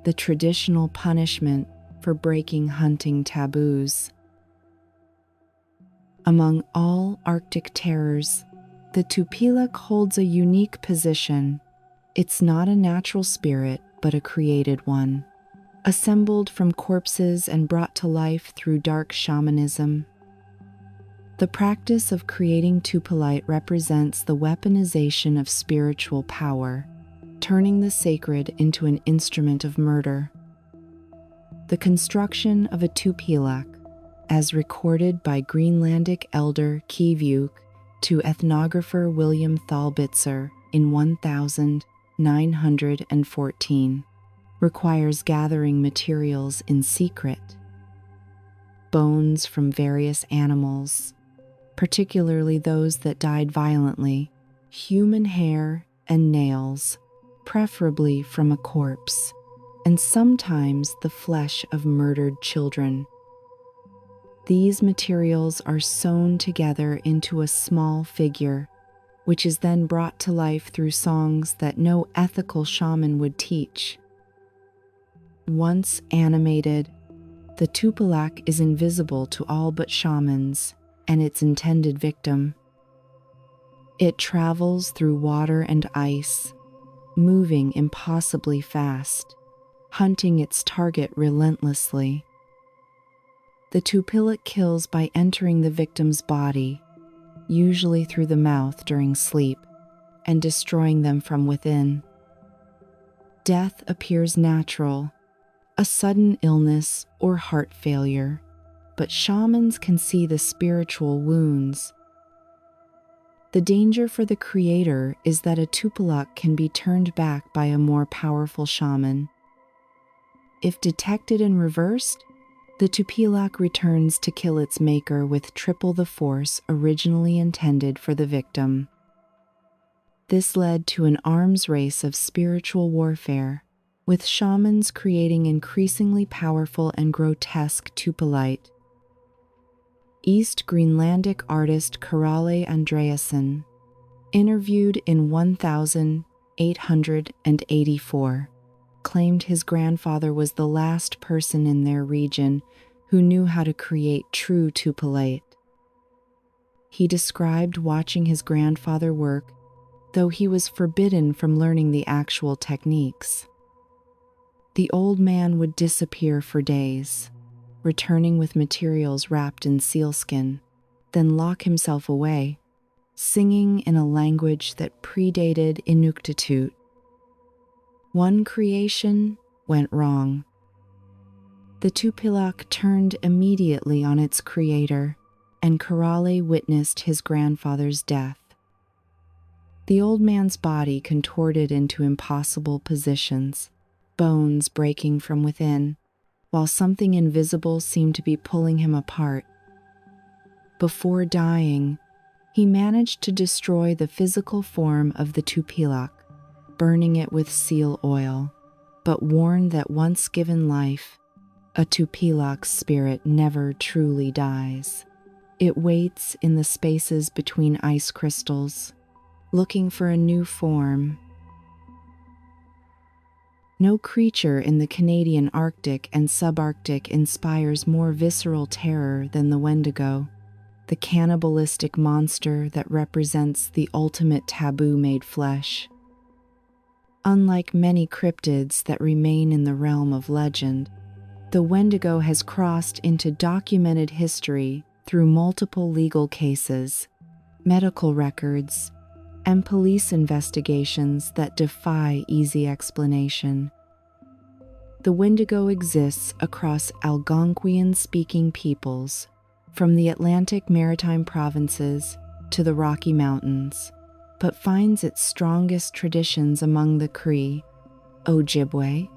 the traditional punishment for breaking hunting taboos. Among all Arctic terrors, the Tupilaq holds a unique position. It's not a natural spirit, but a created one, assembled from corpses and brought to life through dark shamanism. The practice of creating Tupilaq represents the weaponization of spiritual power, turning the sacred into an instrument of murder. The construction of a Tupilaq, as recorded by Greenlandic elder Keelut to ethnographer William Thalbitzer in 1914, requires gathering materials in secret. Bones from various animals, particularly those that died violently, human hair and nails, preferably from a corpse, and sometimes the flesh of murdered children. These materials are sewn together into a small figure, which is then brought to life through songs that no ethical shaman would teach. Once animated, the Tupilaq is invisible to all but shamans and its intended victim. It travels through water and ice, moving impossibly fast, hunting its target relentlessly. The Tupilaq kills by entering the victim's body, usually through the mouth during sleep, and destroying them from within. Death appears natural, a sudden illness or heart failure, but shamans can see the spiritual wounds. The danger for the creator is that a Tupilaq can be turned back by a more powerful shaman. If detected and reversed, the Tupilaq returns to kill its maker with triple the force originally intended for the victim. This led to an arms race of spiritual warfare, with shamans creating increasingly powerful and grotesque Tupilaq. East Greenlandic artist Karale Andreasen, interviewed in 1884, claimed his grandfather was the last person in their region who knew how to create true Tupilaq. He described watching his grandfather work, though he was forbidden from learning the actual techniques. The old man would disappear for days, returning with materials wrapped in sealskin, then lock himself away, singing in a language that predated Inuktitut. One creation went wrong. The Tupilaq turned immediately on its creator, and Karale witnessed his grandfather's death. The old man's body contorted into impossible positions, bones breaking from within, while something invisible seemed to be pulling him apart. Before dying, He managed to destroy the physical form of the Tupilaq, burning it with seal oil, but warned that once given life, a Tupilaq's spirit never truly dies. It waits in the spaces between ice crystals, looking for a new form. No creature in the Canadian Arctic and subarctic inspires more visceral terror than the Wendigo, the cannibalistic monster that represents the ultimate taboo made flesh. Unlike many cryptids that remain in the realm of legend, the Wendigo has crossed into documented history through multiple legal cases, medical records, and police investigations that defy easy explanation. The Wendigo exists across Algonquian-speaking peoples, from the Atlantic maritime provinces to the Rocky Mountains, but finds its strongest traditions among the Cree, Ojibwe,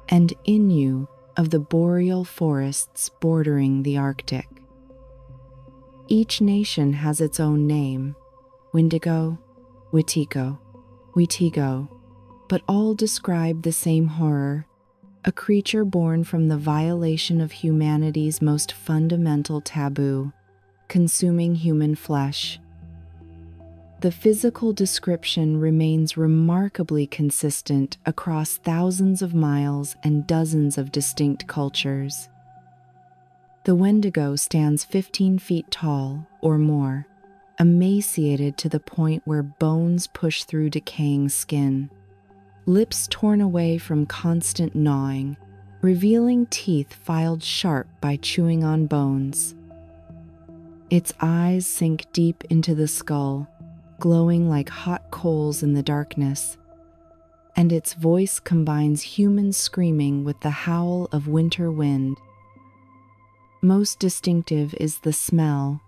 and Inuit of the boreal forests bordering the Arctic. Each nation has its own name: Wendigo, Witigo, but all describe the same horror, a creature born from the violation of humanity's most fundamental taboo, consuming human flesh. The physical description remains remarkably consistent across thousands of miles and dozens of distinct cultures. The Wendigo stands 15 feet tall or more, emaciated to the point where bones push through decaying skin, lips torn away from constant gnawing, revealing teeth filed sharp by chewing on bones. Its eyes sink deep into the skull, glowing like hot coals in the darkness, and its voice combines human screaming with the howl of winter wind. Most distinctive is the smell,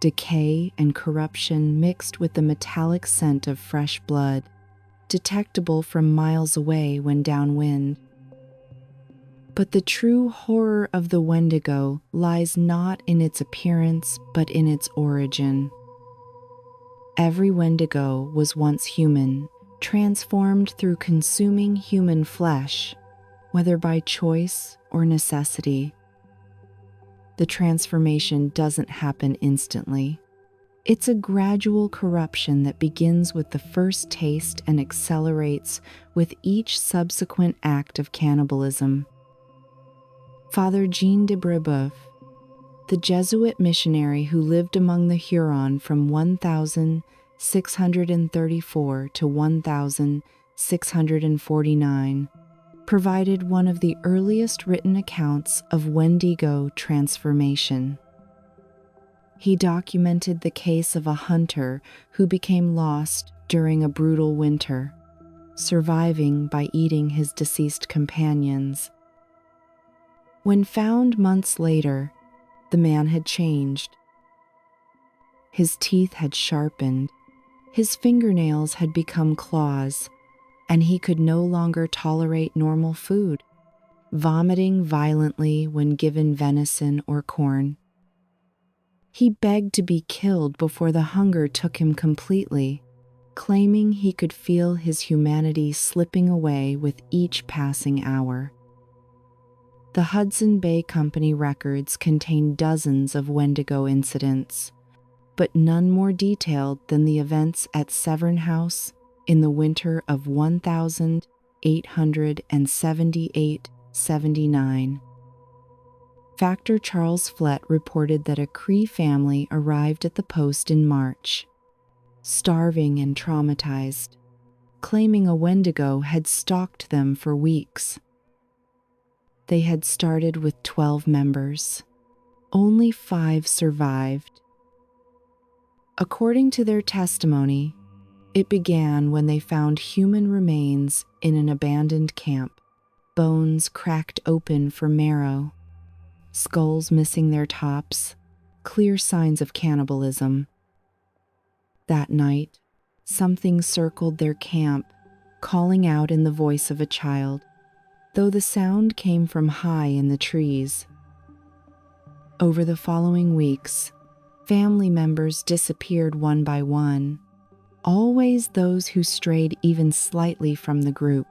decay and corruption mixed with the metallic scent of fresh blood, detectable from miles away when downwind. But the true horror of the Wendigo lies not in its appearance, but in its origin. Every Wendigo was once human, transformed through consuming human flesh, whether by choice or necessity. The transformation doesn't happen instantly. It's a gradual corruption that begins with the first taste and accelerates with each subsequent act of cannibalism. Father Jean de Brebeuf, the Jesuit missionary who lived among the Huron from 1634 to 1649, provided one of the earliest written accounts of Wendigo transformation. He documented the case of a hunter who became lost during a brutal winter, surviving by eating his deceased companions. When found months later, the man had changed. His teeth had sharpened, his fingernails had become claws, and he could no longer tolerate normal food, vomiting violently when given venison or corn. He begged to be killed before the hunger took him completely, claiming he could feel his humanity slipping away with each passing hour. The Hudson Bay Company records contain dozens of Wendigo incidents, but none more detailed than the events at Severn House in the winter of 1878-79. Factor Charles Flett reported that a Cree family arrived at the post in March, starving and traumatized, claiming a Wendigo had stalked them for weeks. They had started with 12 members. Only 5 survived. According to their testimony, it began when they found human remains in an abandoned camp, bones cracked open for marrow, skulls missing their tops, clear signs of cannibalism. That night, something circled their camp, calling out in the voice of a child, though the sound came from high in the trees. Over the following weeks, Family members disappeared one by one, always those who strayed even slightly from the group.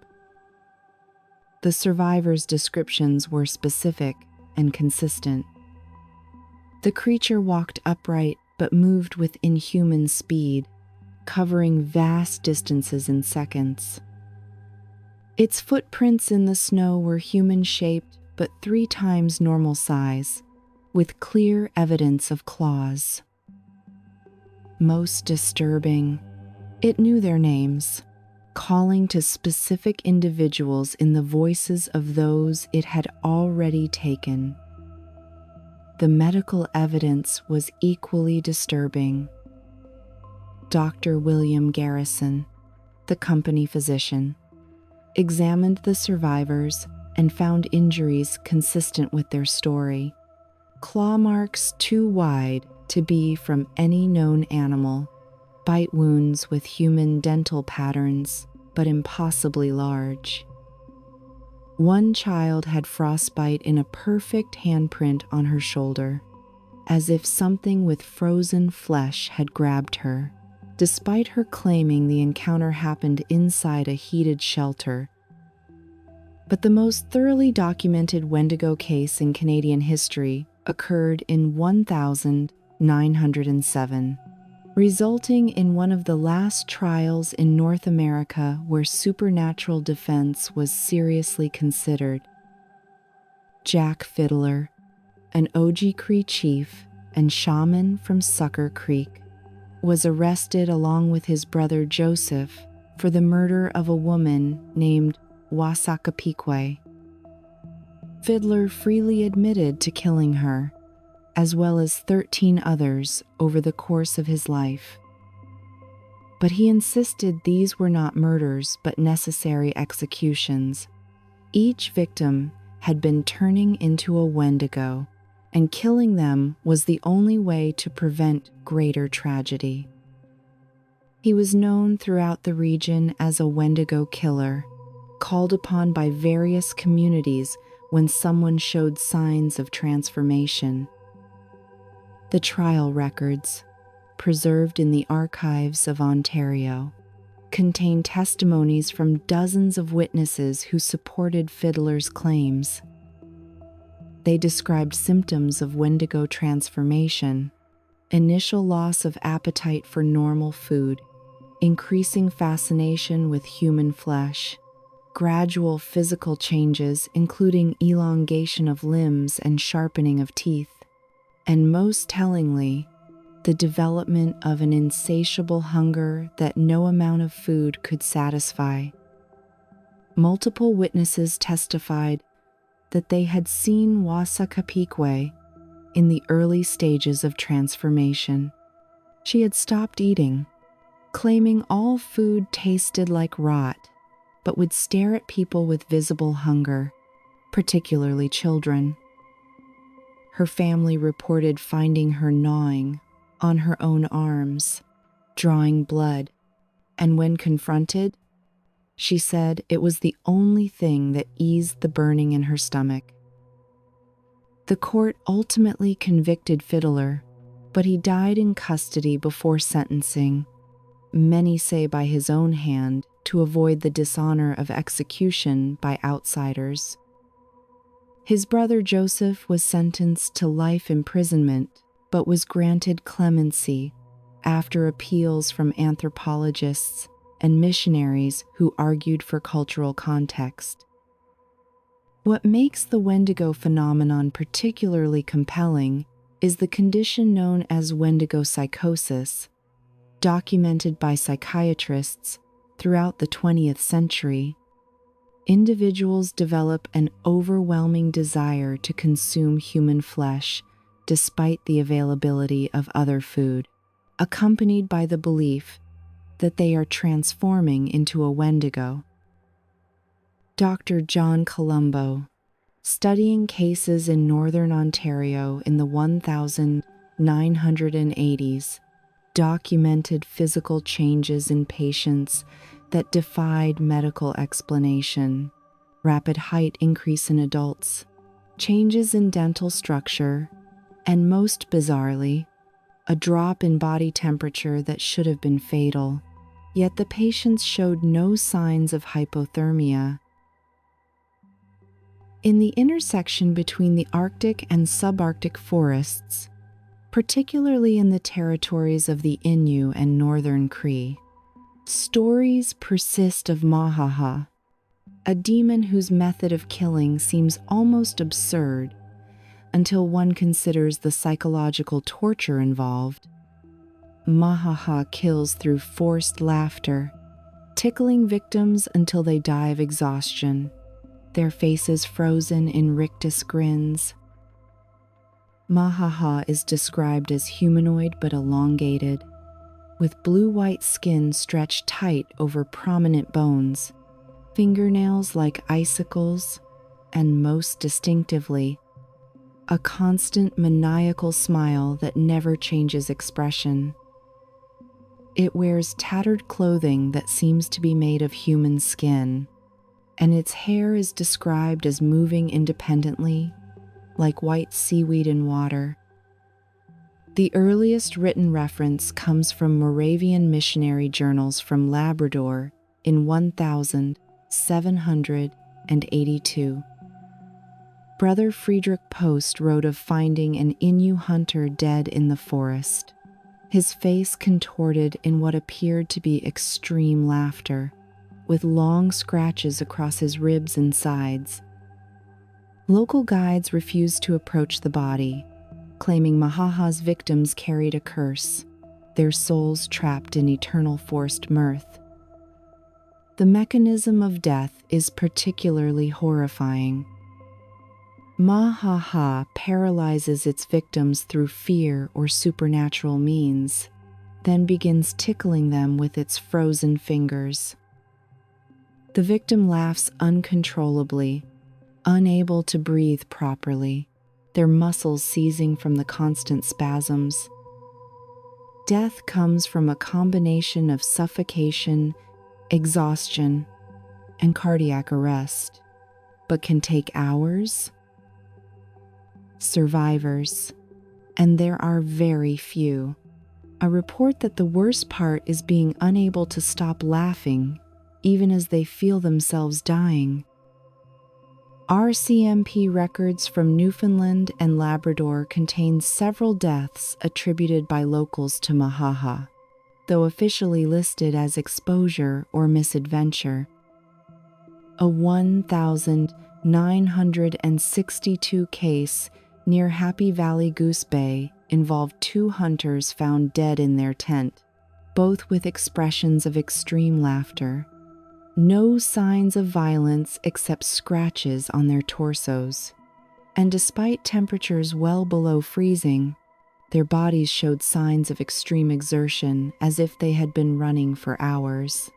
The survivors' descriptions were specific and consistent. The creature walked upright but moved with inhuman speed, covering vast distances in seconds. Its footprints in the snow were human-shaped but 3 times normal size, with clear evidence of claws. Most disturbing, it knew their names, calling to specific individuals in the voices of those it had already taken. The medical evidence was equally disturbing. Dr. William Garrison, the company physician, examined the survivors and found injuries consistent with their story. Claw marks too wide to be from any known animal, bite wounds with human dental patterns, but impossibly large. One child had frostbite in a perfect handprint on her shoulder, as if something with frozen flesh had grabbed her, despite her claiming the encounter happened inside a heated shelter. But the most thoroughly documented Wendigo case in Canadian history occurred in 1907, resulting in one of the last trials in North America where supernatural defense was seriously considered. Jack Fiddler, an OG Cree chief and shaman from Sucker Creek, was arrested along with his brother Joseph for the murder of a woman named Wasakapiqwe. Fiddler freely admitted to killing her, as well as 13 others over the course of his life. But he insisted these were not murders but necessary executions. Each victim had been turning into a Wendigo, and killing them was the only way to prevent greater tragedy. He was known throughout the region as a Wendigo killer, called upon by various communities when someone showed signs of transformation. The trial records, preserved in the archives of Ontario, contain testimonies from dozens of witnesses who supported Fiddler's claims. They described symptoms of Wendigo transformation, initial loss of appetite for normal food, increasing fascination with human flesh, gradual physical changes including elongation of limbs and sharpening of teeth, and most tellingly, the development of an insatiable hunger that no amount of food could satisfy. Multiple witnesses testified that they had seen Wasakapiqwe in the early stages of transformation. She had stopped eating, claiming all food tasted like rot, but would stare at people with visible hunger, particularly children. Her family reported finding her gnawing on her own arms, drawing blood, and when confronted, she said it was the only thing that eased the burning in her stomach. The court ultimately convicted Fiddler, but he died in custody before sentencing, many say by his own hand, to avoid the dishonor of execution by outsiders. His brother Joseph was sentenced to life imprisonment, but was granted clemency after appeals from anthropologists and missionaries who argued for cultural context. What makes the Wendigo phenomenon particularly compelling is the condition known as Wendigo psychosis, documented by psychiatrists throughout the 20th century. Individuals develop an overwhelming desire to consume human flesh despite the availability of other food, accompanied by the belief that they are transforming into a Wendigo. Dr. John Colombo, studying cases in northern Ontario in the 1980s, documented physical changes in patients that defied medical explanation: rapid height increase in adults, changes in dental structure, and most bizarrely, a drop in body temperature that should have been fatal, yet the patients showed no signs of hypothermia. In the intersection between the Arctic and subarctic forests, particularly in the territories of the Inuit and northern Cree, stories persist of Mahaha, a demon whose method of killing seems almost absurd until one considers the psychological torture involved. Mahaha kills through forced laughter, tickling victims until they die of exhaustion, their faces frozen in rictus grins. Mahaha is described as humanoid but elongated, with blue-white skin stretched tight over prominent bones, fingernails like icicles, and most distinctively, a constant maniacal smile that never changes expression. It wears tattered clothing that seems to be made of human skin, and its hair is described as moving independently, like white seaweed in water. The earliest written reference comes from Moravian missionary journals from Labrador in 1782. Brother Friedrich Post wrote of finding an Inuit hunter dead in the forest, his face contorted in what appeared to be extreme laughter, with long scratches across his ribs and sides. Local guides refused to approach the body, claiming Mahaha's victims carried a curse, their souls trapped in eternal forced mirth. The mechanism of death is particularly horrifying. Mahaha paralyzes its victims through fear or supernatural means, then begins tickling them with its frozen fingers. The victim laughs uncontrollably, unable to breathe properly, their muscles seizing from the constant spasms. Death comes from a combination of suffocation, exhaustion, and cardiac arrest, but can take hours. Survivors, and there are very few, report that the worst part is being unable to stop laughing even as they feel themselves dying. RCMP records from Newfoundland and Labrador contain several deaths attributed by locals to Mahaha, though officially listed as exposure or misadventure. A 1,962 case near Happy Valley Goose Bay involved 2 hunters found dead in their tent, both with expressions of extreme laughter. No signs of violence except scratches on their torsos, and despite temperatures well below freezing, their bodies showed signs of extreme exertion as if they had been running for hours.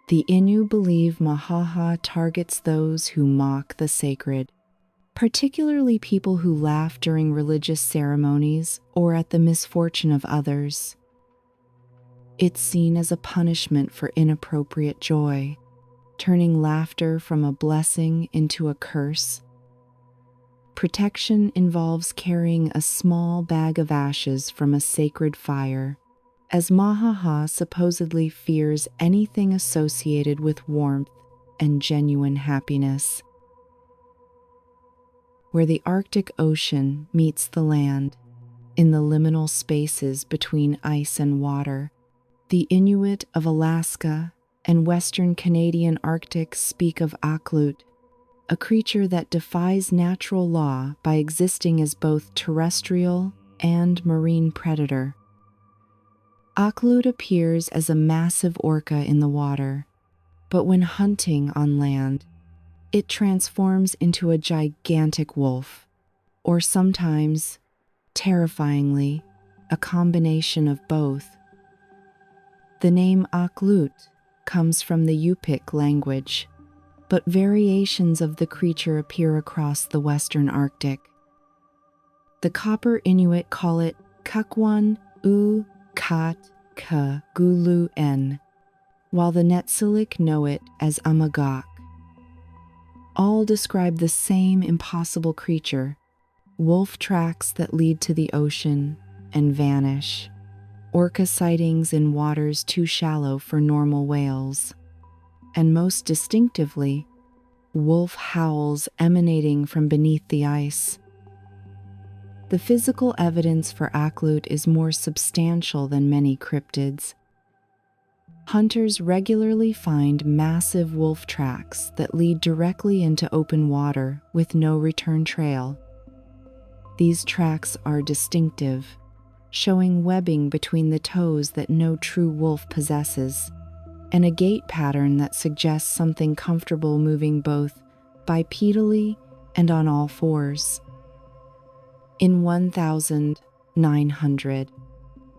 The Innu believe Mahaha targets those who mock the sacred, particularly people who laugh during religious ceremonies or at the misfortune of others. It's seen as a punishment for inappropriate joy, turning laughter from a blessing into a curse. Protection involves carrying a small bag of ashes from a sacred fire, as Mahaha supposedly fears anything associated with warmth and genuine happiness. Where the Arctic Ocean meets the land, in the liminal spaces between ice and water, the Inuit of Alaska and Western Canadian Arctic speak of Akhlut, a creature that defies natural law by existing as both terrestrial and marine predator. Akhlut appears as a massive orca in the water, but when hunting on land, it transforms into a gigantic wolf, or sometimes, terrifyingly, a combination of both. The name Akhlut comes from the Yupik language, but variations of the creature appear across the Western Arctic. The Copper Inuit call it Kakwan U Kat Ka Gulu N, while the Netsilik know it as Amagok. All describe the same impossible creature, wolf tracks that lead to the ocean, and vanish, orca sightings in waters too shallow for normal whales, and most distinctively, wolf howls emanating from beneath the ice. The physical evidence for Akhlut is more substantial than many cryptids. Hunters regularly find massive wolf tracks that lead directly into open water with no return trail. These tracks are distinctive, showing webbing between the toes that no true wolf possesses, and a gait pattern that suggests something comfortable moving both bipedally and on all fours. In 1900,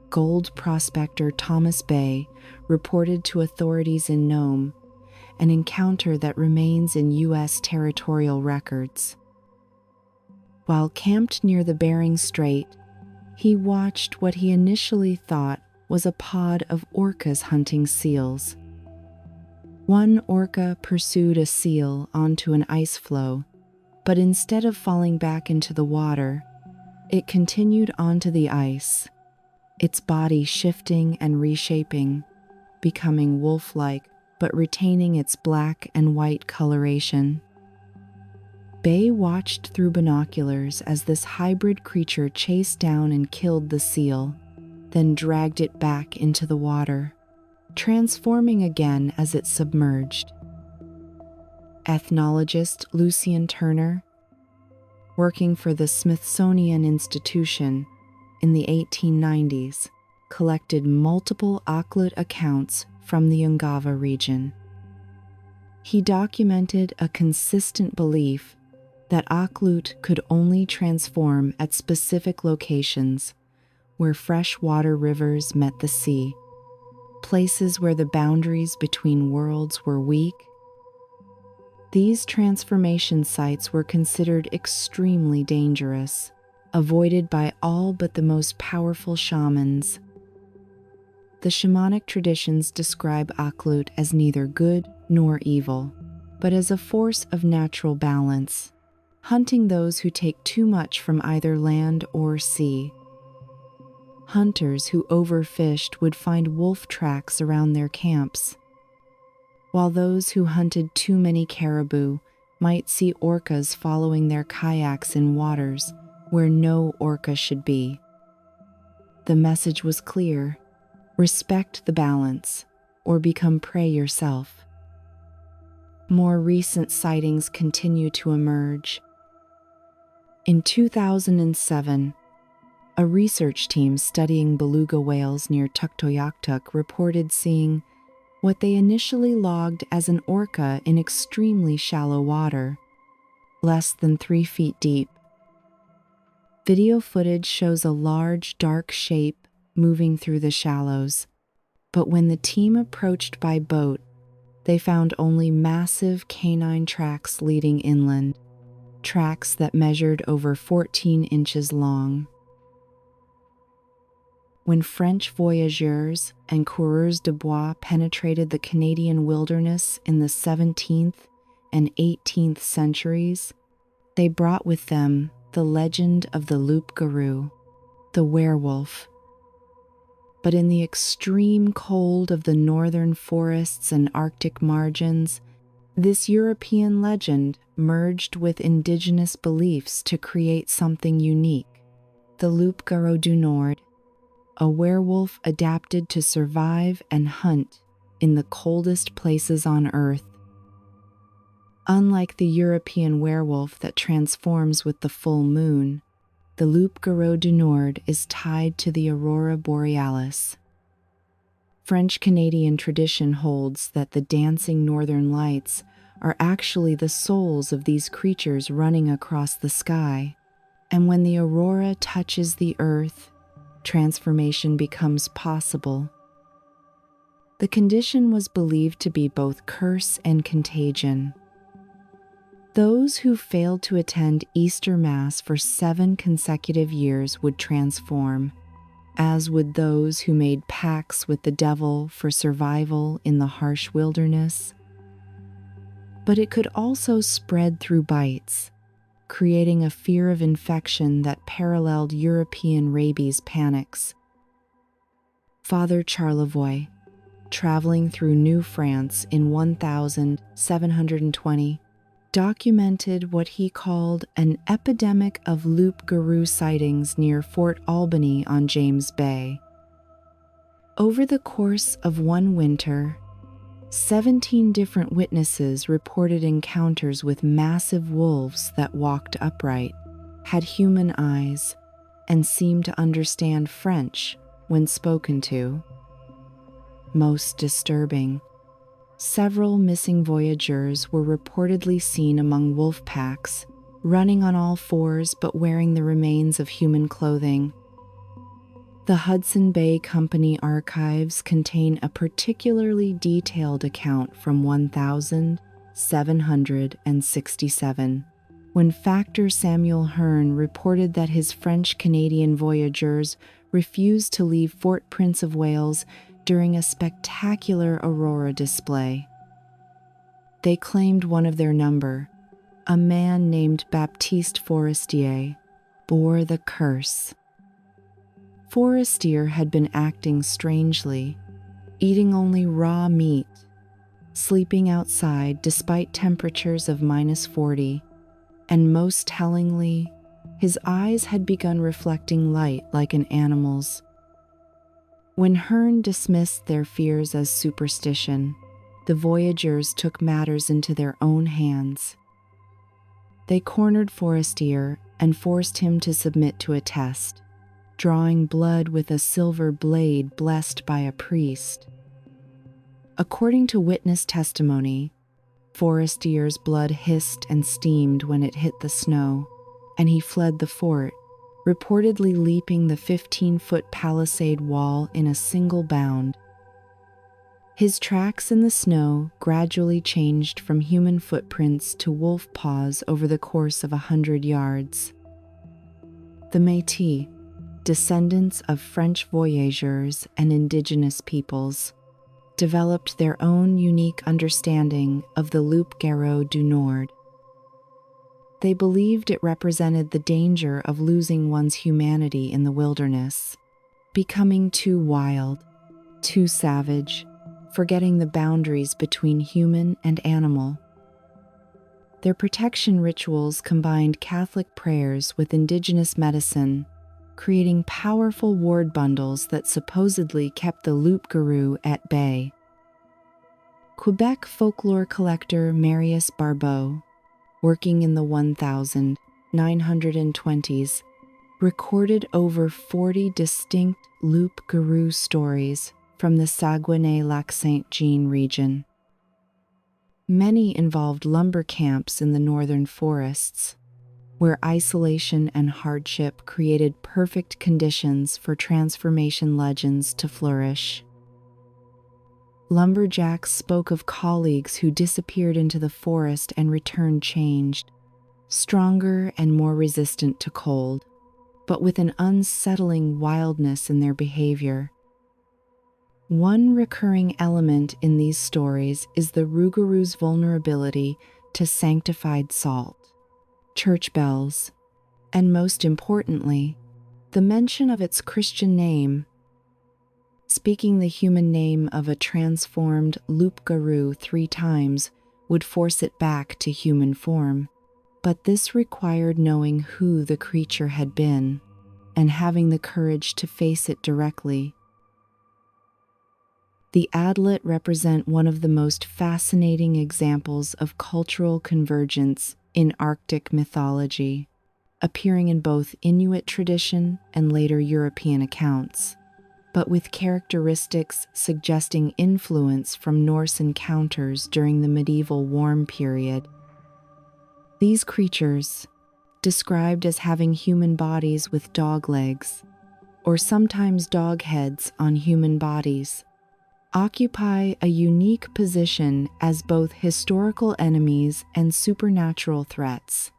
gold prospector Thomas Bay reported to authorities in Nome an encounter that remains in U.S. territorial records. While camped near the Bering Strait, he watched what he initially thought was a pod of orcas hunting seals. One orca pursued a seal onto an ice floe, but instead of falling back into the water, it continued onto the ice, its body shifting and reshaping, becoming wolf-like but retaining its black and white coloration. Bay watched through binoculars as this hybrid creature chased down and killed the seal, then dragged it back into the water, transforming again as it submerged. Ethnologist Lucien Turner, working for the Smithsonian Institution in the 1890s, collected multiple Akhlut accounts from the Ungava region. He documented a consistent belief that Akhlut could only transform at specific locations where freshwater rivers met the sea, places where the boundaries between worlds were weak. These transformation sites were considered extremely dangerous, avoided by all but the most powerful shamans. The shamanic traditions describe Akhlut as neither good nor evil, but as a force of natural balance, hunting those who take too much from either land or sea. Hunters who overfished would find wolf tracks around their camps, while those who hunted too many caribou might see orcas following their kayaks in waters where no orca should be. The message was clear: respect the balance, or become prey yourself. More recent sightings continue to emerge. In 2007, a research team studying beluga whales near Tuktoyaktuk reported seeing what they initially logged as an orca in extremely shallow water, less than 3 feet deep. Video footage shows a large, dark shape moving through the shallows, but when the team approached by boat, they found only massive canine tracks leading inland, tracks that measured over 14 inches long. When French voyageurs and coureurs de bois penetrated the Canadian wilderness in the 17th and 18th centuries, they brought with them the legend of the Loup-Garou, the werewolf. But in the extreme cold of the northern forests and Arctic margins, this European legend merged with indigenous beliefs to create something unique: the Loup-Garou du Nord, a werewolf adapted to survive and hunt in the coldest places on Earth. Unlike the European werewolf that transforms with the full moon, the Loup-Garou du Nord is tied to the aurora borealis. French-Canadian tradition holds that the dancing northern lights are actually the souls of these creatures running across the sky, and when the aurora touches the earth, transformation becomes possible. The condition was believed to be both curse and contagion. Those who failed to attend Easter Mass for 7 consecutive years would transform, as would those who made pacts with the devil for survival in the harsh wilderness. But it could also spread through bites, creating a fear of infection that paralleled European rabies panics. Father Charlevoix, traveling through New France in 1720, documented what he called an epidemic of Loup-Garou sightings near Fort Albany on James Bay. Over the course of one winter, 17 different witnesses reported encounters with massive wolves that walked upright, had human eyes, and seemed to understand French when spoken to. Most disturbing, several missing voyageurs were reportedly seen among wolf packs, running on all fours but wearing the remains of human clothing. The Hudson Bay Company archives contain a particularly detailed account from 1767, when Factor Samuel Hearn reported that his French-Canadian voyageurs refused to leave Fort Prince of Wales during a spectacular aurora display. They claimed one of their number, a man named Baptiste Forestier, bore the curse. Forestier had been acting strangely, eating only raw meat, sleeping outside despite temperatures of -40, and most tellingly, his eyes had begun reflecting light like an animal's. When Hearn dismissed their fears as superstition, the voyageurs took matters into their own hands. They cornered Forestier and forced him to submit to a test, drawing blood with a silver blade blessed by a priest. According to witness testimony, Forestier's blood hissed and steamed when it hit the snow, and he fled the fort, reportedly leaping the 15-foot palisade wall in a single bound. His tracks in the snow gradually changed from human footprints to wolf paws over the course of 100 yards. The Métis, descendants of French voyageurs and indigenous peoples, developed their own unique understanding of the Loup-Garou du Nord. They believed it represented the danger of losing one's humanity in the wilderness, becoming too wild, too savage, forgetting the boundaries between human and animal. Their protection rituals combined Catholic prayers with indigenous medicine, creating powerful ward bundles that supposedly kept the Loup-Garou at bay. Quebec folklore collector Marius Barbeau, working in the 1920s, recorded over 40 distinct Loup-Garou stories from the Saguenay-Lac-Saint-Jean region. Many involved lumber camps in the northern forests, where isolation and hardship created perfect conditions for transformation legends to flourish. Lumberjacks spoke of colleagues who disappeared into the forest and returned changed, stronger and more resistant to cold, but with an unsettling wildness in their behavior. One recurring element in these stories is the Rougarou's vulnerability to sanctified salt, church bells, and most importantly, the mention of its Christian name. Speaking the human name of a transformed Loup-Garou 3 times would force it back to human form, but this required knowing who the creature had been and having the courage to face it directly. The Adlet represent one of the most fascinating examples of cultural convergence in Arctic mythology, appearing in both Inuit tradition and later European accounts, but with characteristics suggesting influence from Norse encounters during the medieval warm period. These creatures, described as having human bodies with dog legs, or sometimes dog heads on human bodies, occupy a unique position as both historical enemies and supernatural threats.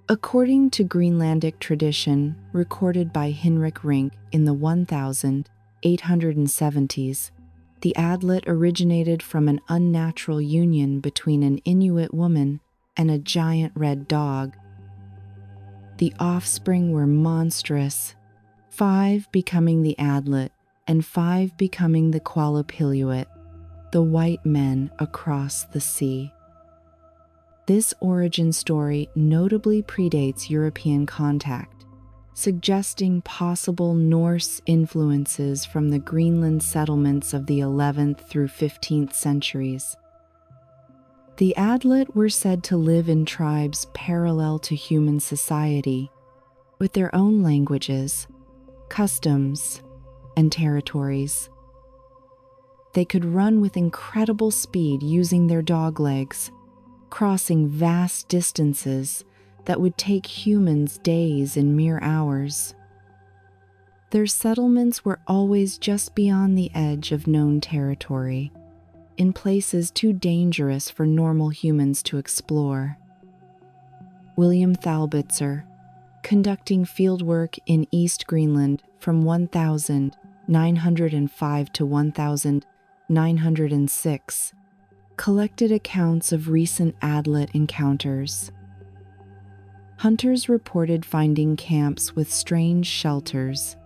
According to Greenlandic tradition recorded by Hinrik Rink in the 1870s, the Adlet originated from an unnatural union between an Inuit woman and a giant red dog. The offspring were monstrous, 5 becoming the Adlet and 5 becoming the Qallupilluit, the white men across the sea. This origin story notably predates European contact, suggesting possible Norse influences from the Greenland settlements of the 11th through 15th centuries. The Adlet were said to live in tribes parallel to human society, with their own languages, customs, and territories. They could run with incredible speed using their dog legs, crossing vast distances that would take humans days in mere hours. Their settlements were always just beyond the edge of known territory, in places too dangerous for normal humans to explore. William Thalbitzer, conducting fieldwork in East Greenland from 1905 to 1906, collected accounts of recent Adlet encounters. Hunters reported finding camps with strange shelters,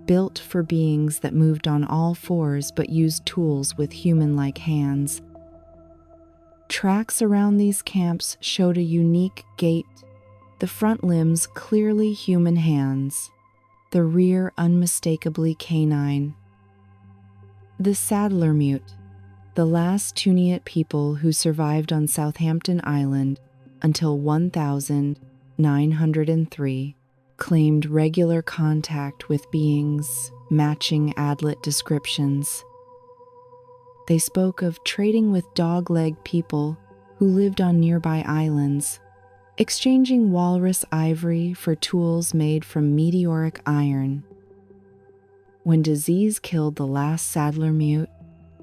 built for beings that moved on all fours but used tools with human-like hands. Tracks around these camps showed a unique gait, the front limbs clearly human hands, the rear unmistakably canine. The Saddlermute, the last Tuurngait people who survived on Southampton Island until 1903, claimed regular contact with beings matching Adlet descriptions. They spoke of trading with dog-legged people who lived on nearby islands, exchanging walrus ivory for tools made from meteoric iron. When disease killed the last Saddlermute,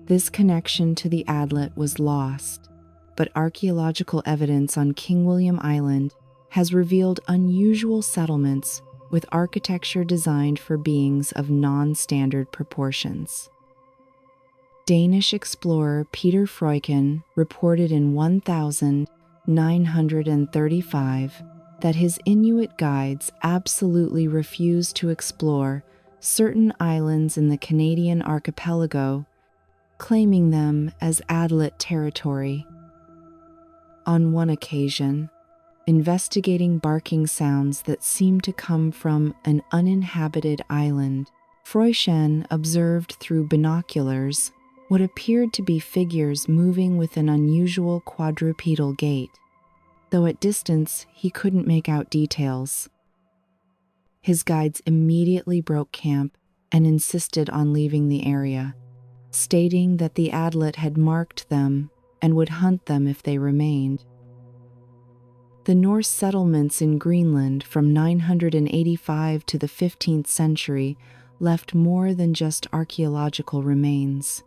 this connection to the Adlet was lost, but archaeological evidence on King William Island has revealed unusual settlements with architecture designed for beings of non-standard proportions. Danish explorer Peter Freuchen reported in 1935 that his Inuit guides absolutely refused to explore certain islands in the Canadian archipelago, claiming them as Adlet territory. On one occasion, investigating barking sounds that seemed to come from an uninhabited island, Freuchen observed through binoculars what appeared to be figures moving with an unusual quadrupedal gait, though at distance he couldn't make out details. His guides immediately broke camp and insisted on leaving the area, stating that the Adlet had marked them and would hunt them if they remained. The Norse settlements in Greenland from 985 to the 15th century left more than just archaeological remains.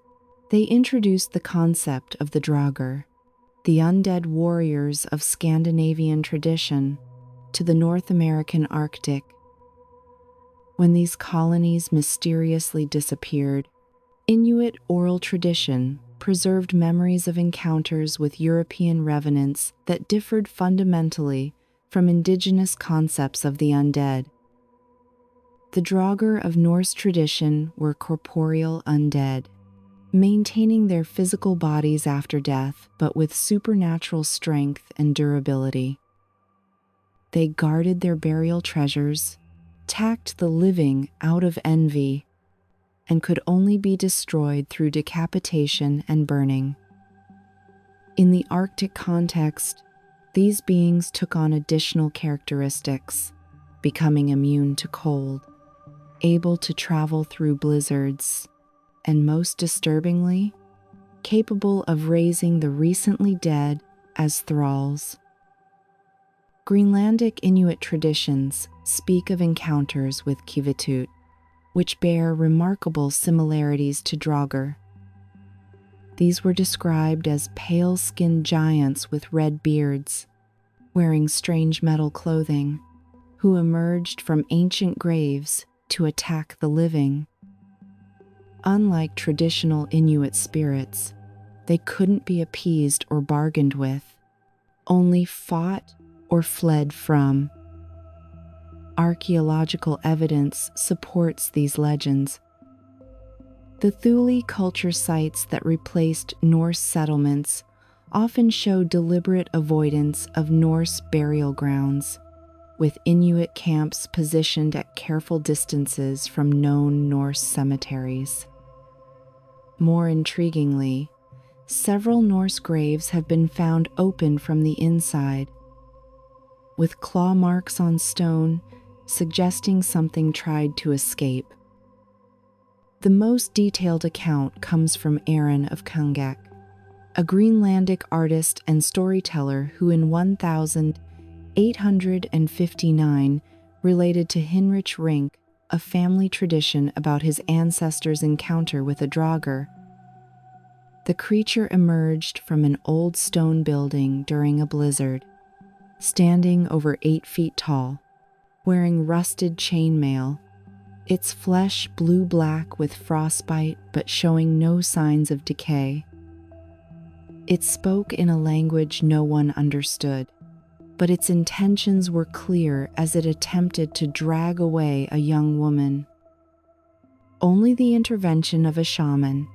They introduced the concept of the Draugr, the undead warriors of Scandinavian tradition, to the North American Arctic. When these colonies mysteriously disappeared, Inuit oral tradition preserved memories of encounters with European revenants that differed fundamentally from indigenous concepts of the undead. The Draugr of Norse tradition were corporeal undead, maintaining their physical bodies after death, but with supernatural strength and durability. They guarded their burial treasures, tacked the living out of envy, and could only be destroyed through decapitation and burning. In the Arctic context, these beings took on additional characteristics, becoming immune to cold, able to travel through blizzards, and most disturbingly, capable of raising the recently dead as thralls. Greenlandic Inuit traditions speak of encounters with Qivitut, which bear remarkable similarities to Draugr. These were described as pale-skinned giants with red beards, wearing strange metal clothing, who emerged from ancient graves to attack the living. Unlike traditional Inuit spirits, they couldn't be appeased or bargained with. only fought or fled from. Archaeological evidence supports these legends. The Thule culture sites that replaced Norse settlements often show deliberate avoidance of Norse burial grounds, with Inuit camps positioned at careful distances from known Norse cemeteries. More intriguingly, several Norse graves have been found open from the inside, with claw marks on stone suggesting something tried to escape. The most detailed account comes from Aaron of Qimmiq, a Greenlandic artist and storyteller who in 1859 related to Hinrich Rink a family tradition about his ancestors' encounter with a Draugr. The creature emerged from an old stone building during a blizzard, standing over 8 feet tall, wearing rusted chainmail, its flesh blue-black with frostbite but showing no signs of decay. It spoke in a language no one understood, but its intentions were clear as it attempted to drag away a young woman. Only the intervention of a shaman,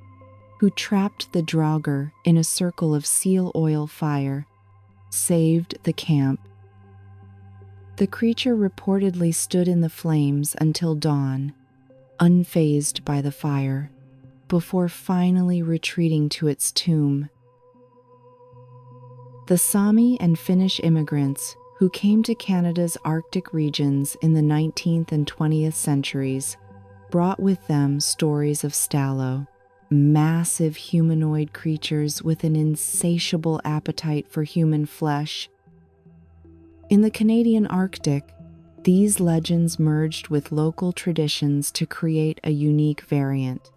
who trapped the Draugr in a circle of seal oil fire, saved the camp. The creature reportedly stood in the flames until dawn, unfazed by the fire, before finally retreating to its tomb. The Sami and Finnish immigrants who came to Canada's Arctic regions in the 19th and 20th centuries brought with them stories of Stallo, massive humanoid creatures with an insatiable appetite for human flesh. In the Canadian Arctic, these legends merged with local traditions to create a unique variant.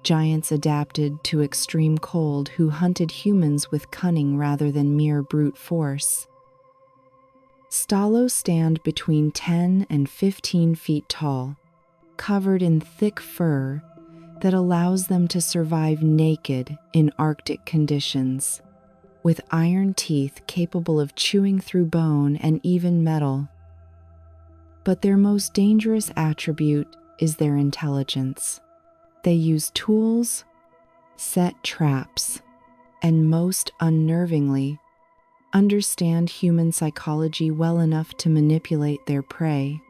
Giants adapted to extreme cold who hunted humans with cunning rather than mere brute force. Stallo stand between 10 and 15 feet tall, covered in thick fur that allows them to survive naked in Arctic conditions, with iron teeth capable of chewing through bone and even metal. But their most dangerous attribute is their intelligence. They use tools, set traps, and most unnervingly, understand human psychology well enough to manipulate their prey.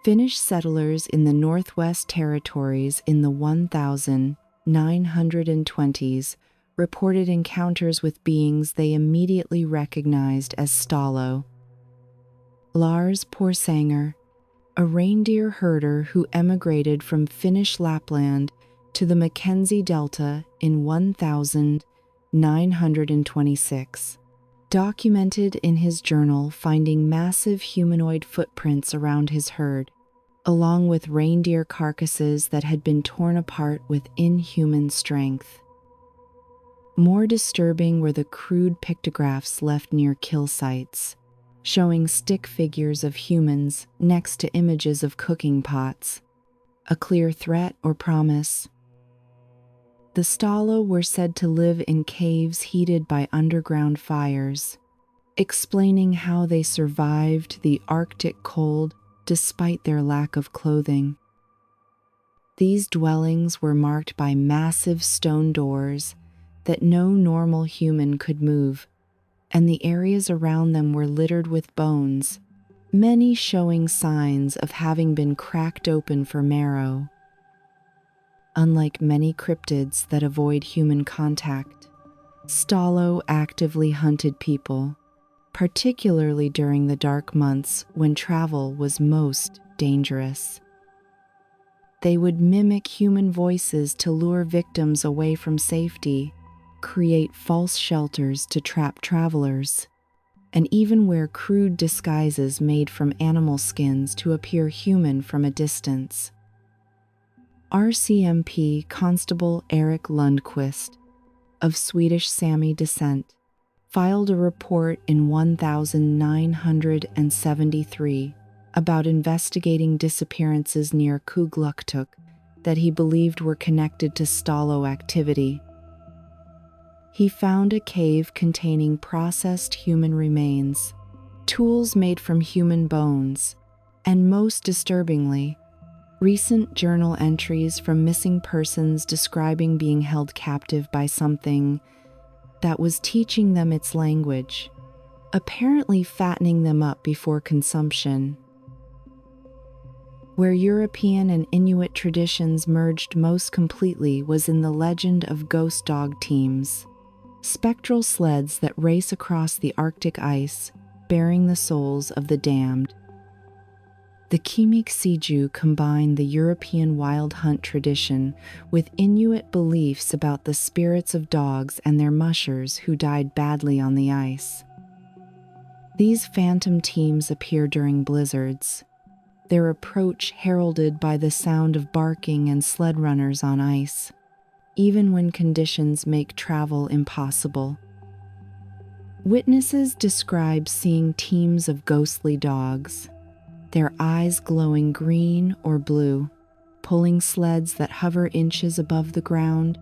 Finnish settlers in the Northwest Territories in the 1920s reported encounters with beings they immediately recognized as Stallo. Lars Porsanger, a reindeer herder who emigrated from Finnish Lapland to the Mackenzie Delta in 1926, documented in his journal finding massive humanoid footprints around his herd, along with reindeer carcasses that had been torn apart with inhuman strength. More disturbing were the crude pictographs left near kill sites, showing stick figures of humans next to images of cooking pots, a clear threat or promise. The Stallo were said to live in caves heated by underground fires, explaining how they survived the Arctic cold despite their lack of clothing. These dwellings were marked by massive stone doors that no normal human could move, and the areas around them were littered with bones, many showing signs of having been cracked open for marrow. Unlike many cryptids that avoid human contact, Stallo actively hunted people, particularly during the dark months when travel was most dangerous. They would mimic human voices to lure victims away from safety, create false shelters to trap travelers, and even wear crude disguises made from animal skins to appear human from a distance. RCMP Constable Eric Lundqvist, of Swedish Sami descent, filed a report in 1973 about investigating disappearances near Qallupilluit that he believed were connected to Stallo activity. he found a cave containing processed human remains, tools made from human bones, and most disturbingly, recent journal entries from missing persons describing being held captive by something that was teaching them its language, apparently fattening them up before consumption. Where European and Inuit traditions merged most completely was in the legend of ghost dog teams, spectral sleds that race across the Arctic ice, bearing the souls of the damned. The Qimmiq-siju combined the European wild hunt tradition with Inuit beliefs about the spirits of dogs and their mushers who died badly on the ice. These phantom teams appear during blizzards, their approach heralded by the sound of barking and sled runners on ice, even when conditions make travel impossible. Witnesses describe seeing teams of ghostly dogs, their eyes glowing green or blue, pulling sleds that hover inches above the ground,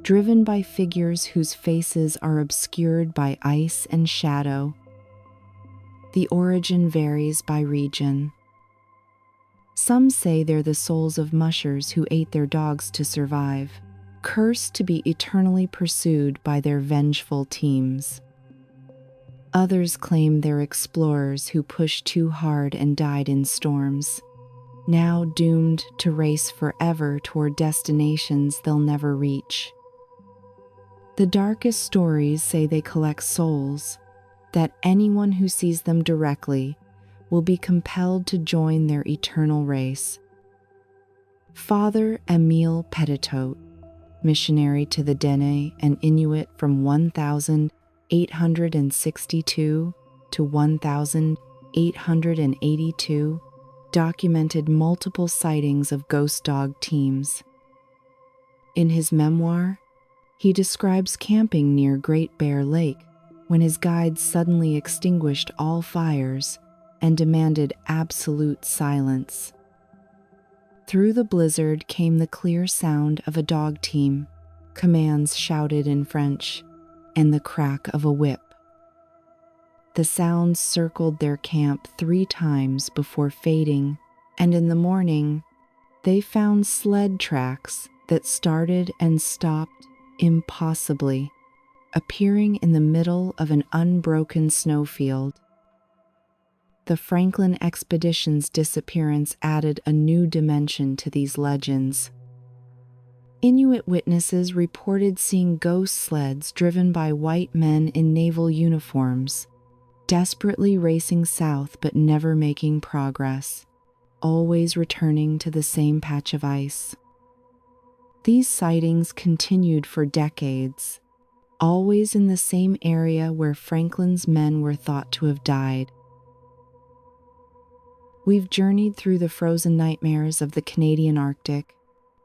driven by figures whose faces are obscured by ice and shadow. The origin varies by region. Some say they're the souls of mushers who ate their dogs to survive, cursed to be eternally pursued by their vengeful teams. Others claim they're explorers who pushed too hard and died in storms, now doomed to race forever toward destinations they'll never reach. The darkest stories say they collect souls, that anyone who sees them directly will be compelled to join their eternal race. Father Emil Petitot, missionary to the Dene and Inuit from 1862 to 1882, documented multiple sightings of ghost dog teams. In his memoir, he describes camping near Great Bear Lake when his guides suddenly extinguished all fires and demanded absolute silence. Through the blizzard came the clear sound of a dog team, commands shouted in French, and the crack of a whip. The sounds circled their camp 3 times before fading, and in the morning, they found sled tracks that started and stopped impossibly, appearing in the middle of an unbroken snowfield. The Franklin expedition's disappearance added a new dimension to these legends. Inuit witnesses reported seeing ghost sleds driven by white men in naval uniforms, desperately racing south but never making progress, always returning to the same patch of ice. These sightings continued for decades, always in the same area where Franklin's men were thought to have died. We've journeyed through the frozen nightmares of the Canadian Arctic,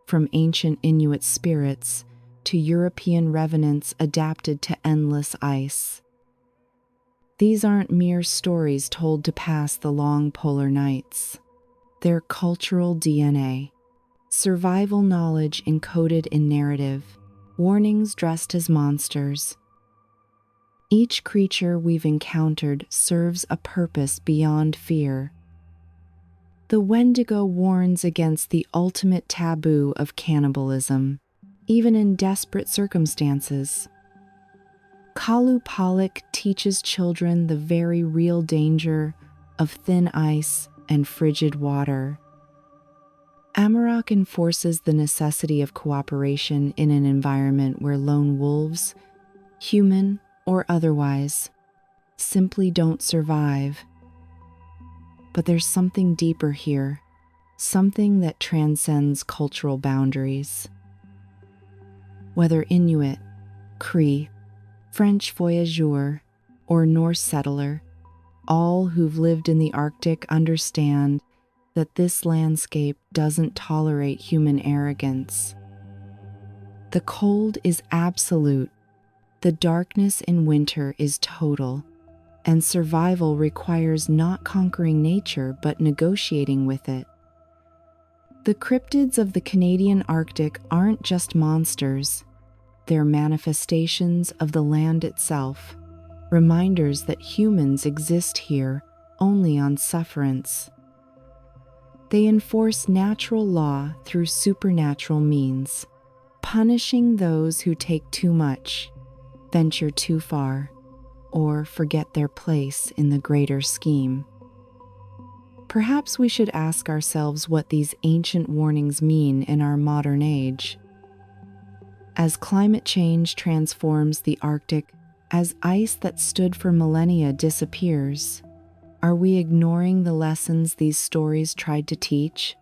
from ancient Inuit spirits to European revenants adapted to endless ice. These aren't mere stories told to pass the long polar nights. They're cultural DNA, survival knowledge encoded in narrative, warnings dressed as monsters. Each creature we've encountered serves a purpose beyond fear. The Wendigo warns against the ultimate taboo of cannibalism, even in desperate circumstances. Qallupalik teaches children the very real danger of thin ice and frigid water. Amarok enforces the necessity of cooperation in an environment where lone wolves, human or otherwise, simply don't survive. But there's something deeper here, something that transcends cultural boundaries. Whether Inuit, Cree, French voyageur, or Norse settler, all who've lived in the Arctic understand that this landscape doesn't tolerate human arrogance. The cold is absolute, the darkness in winter is total, and survival requires not conquering nature but negotiating with it. The cryptids of the Canadian Arctic aren't just monsters, They're manifestations of the land itself, reminders that humans exist here only on sufferance. They enforce natural law through supernatural means, punishing those who take too much, venture too far, or forget their place in the greater scheme. Perhaps we should ask ourselves what these ancient warnings mean in our modern age. As climate change transforms the Arctic, as ice that stood for millennia disappears, are we ignoring the lessons these stories tried to teach?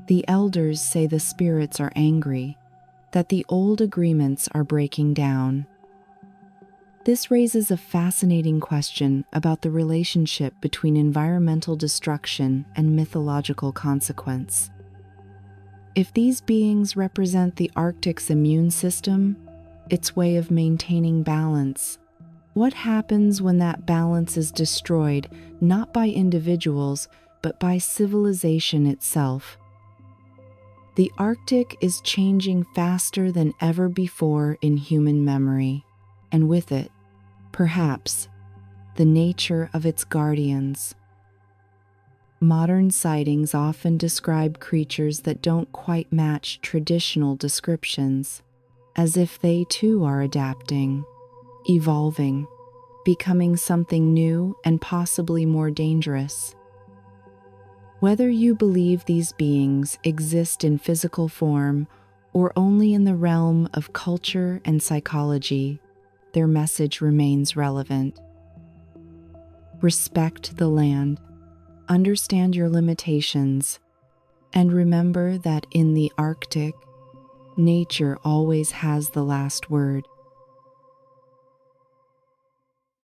The elders say the spirits are angry, that the old agreements are breaking down. This raises a fascinating question about the relationship between environmental destruction and mythological consequence. If these beings represent the Arctic's immune system, its way of maintaining balance, what happens when that balance is destroyed not by individuals but by civilization itself? The Arctic is changing faster than ever before in human memory, and with it, perhaps, the nature of its guardians. Modern sightings often describe creatures that don't quite match traditional descriptions, as if they too are adapting, evolving, becoming something new and possibly more dangerous. Whether you believe these beings exist in physical form or only in the realm of culture and psychology, their message remains relevant. Respect the land, understand your limitations, and remember that in the Arctic, nature always has the last word.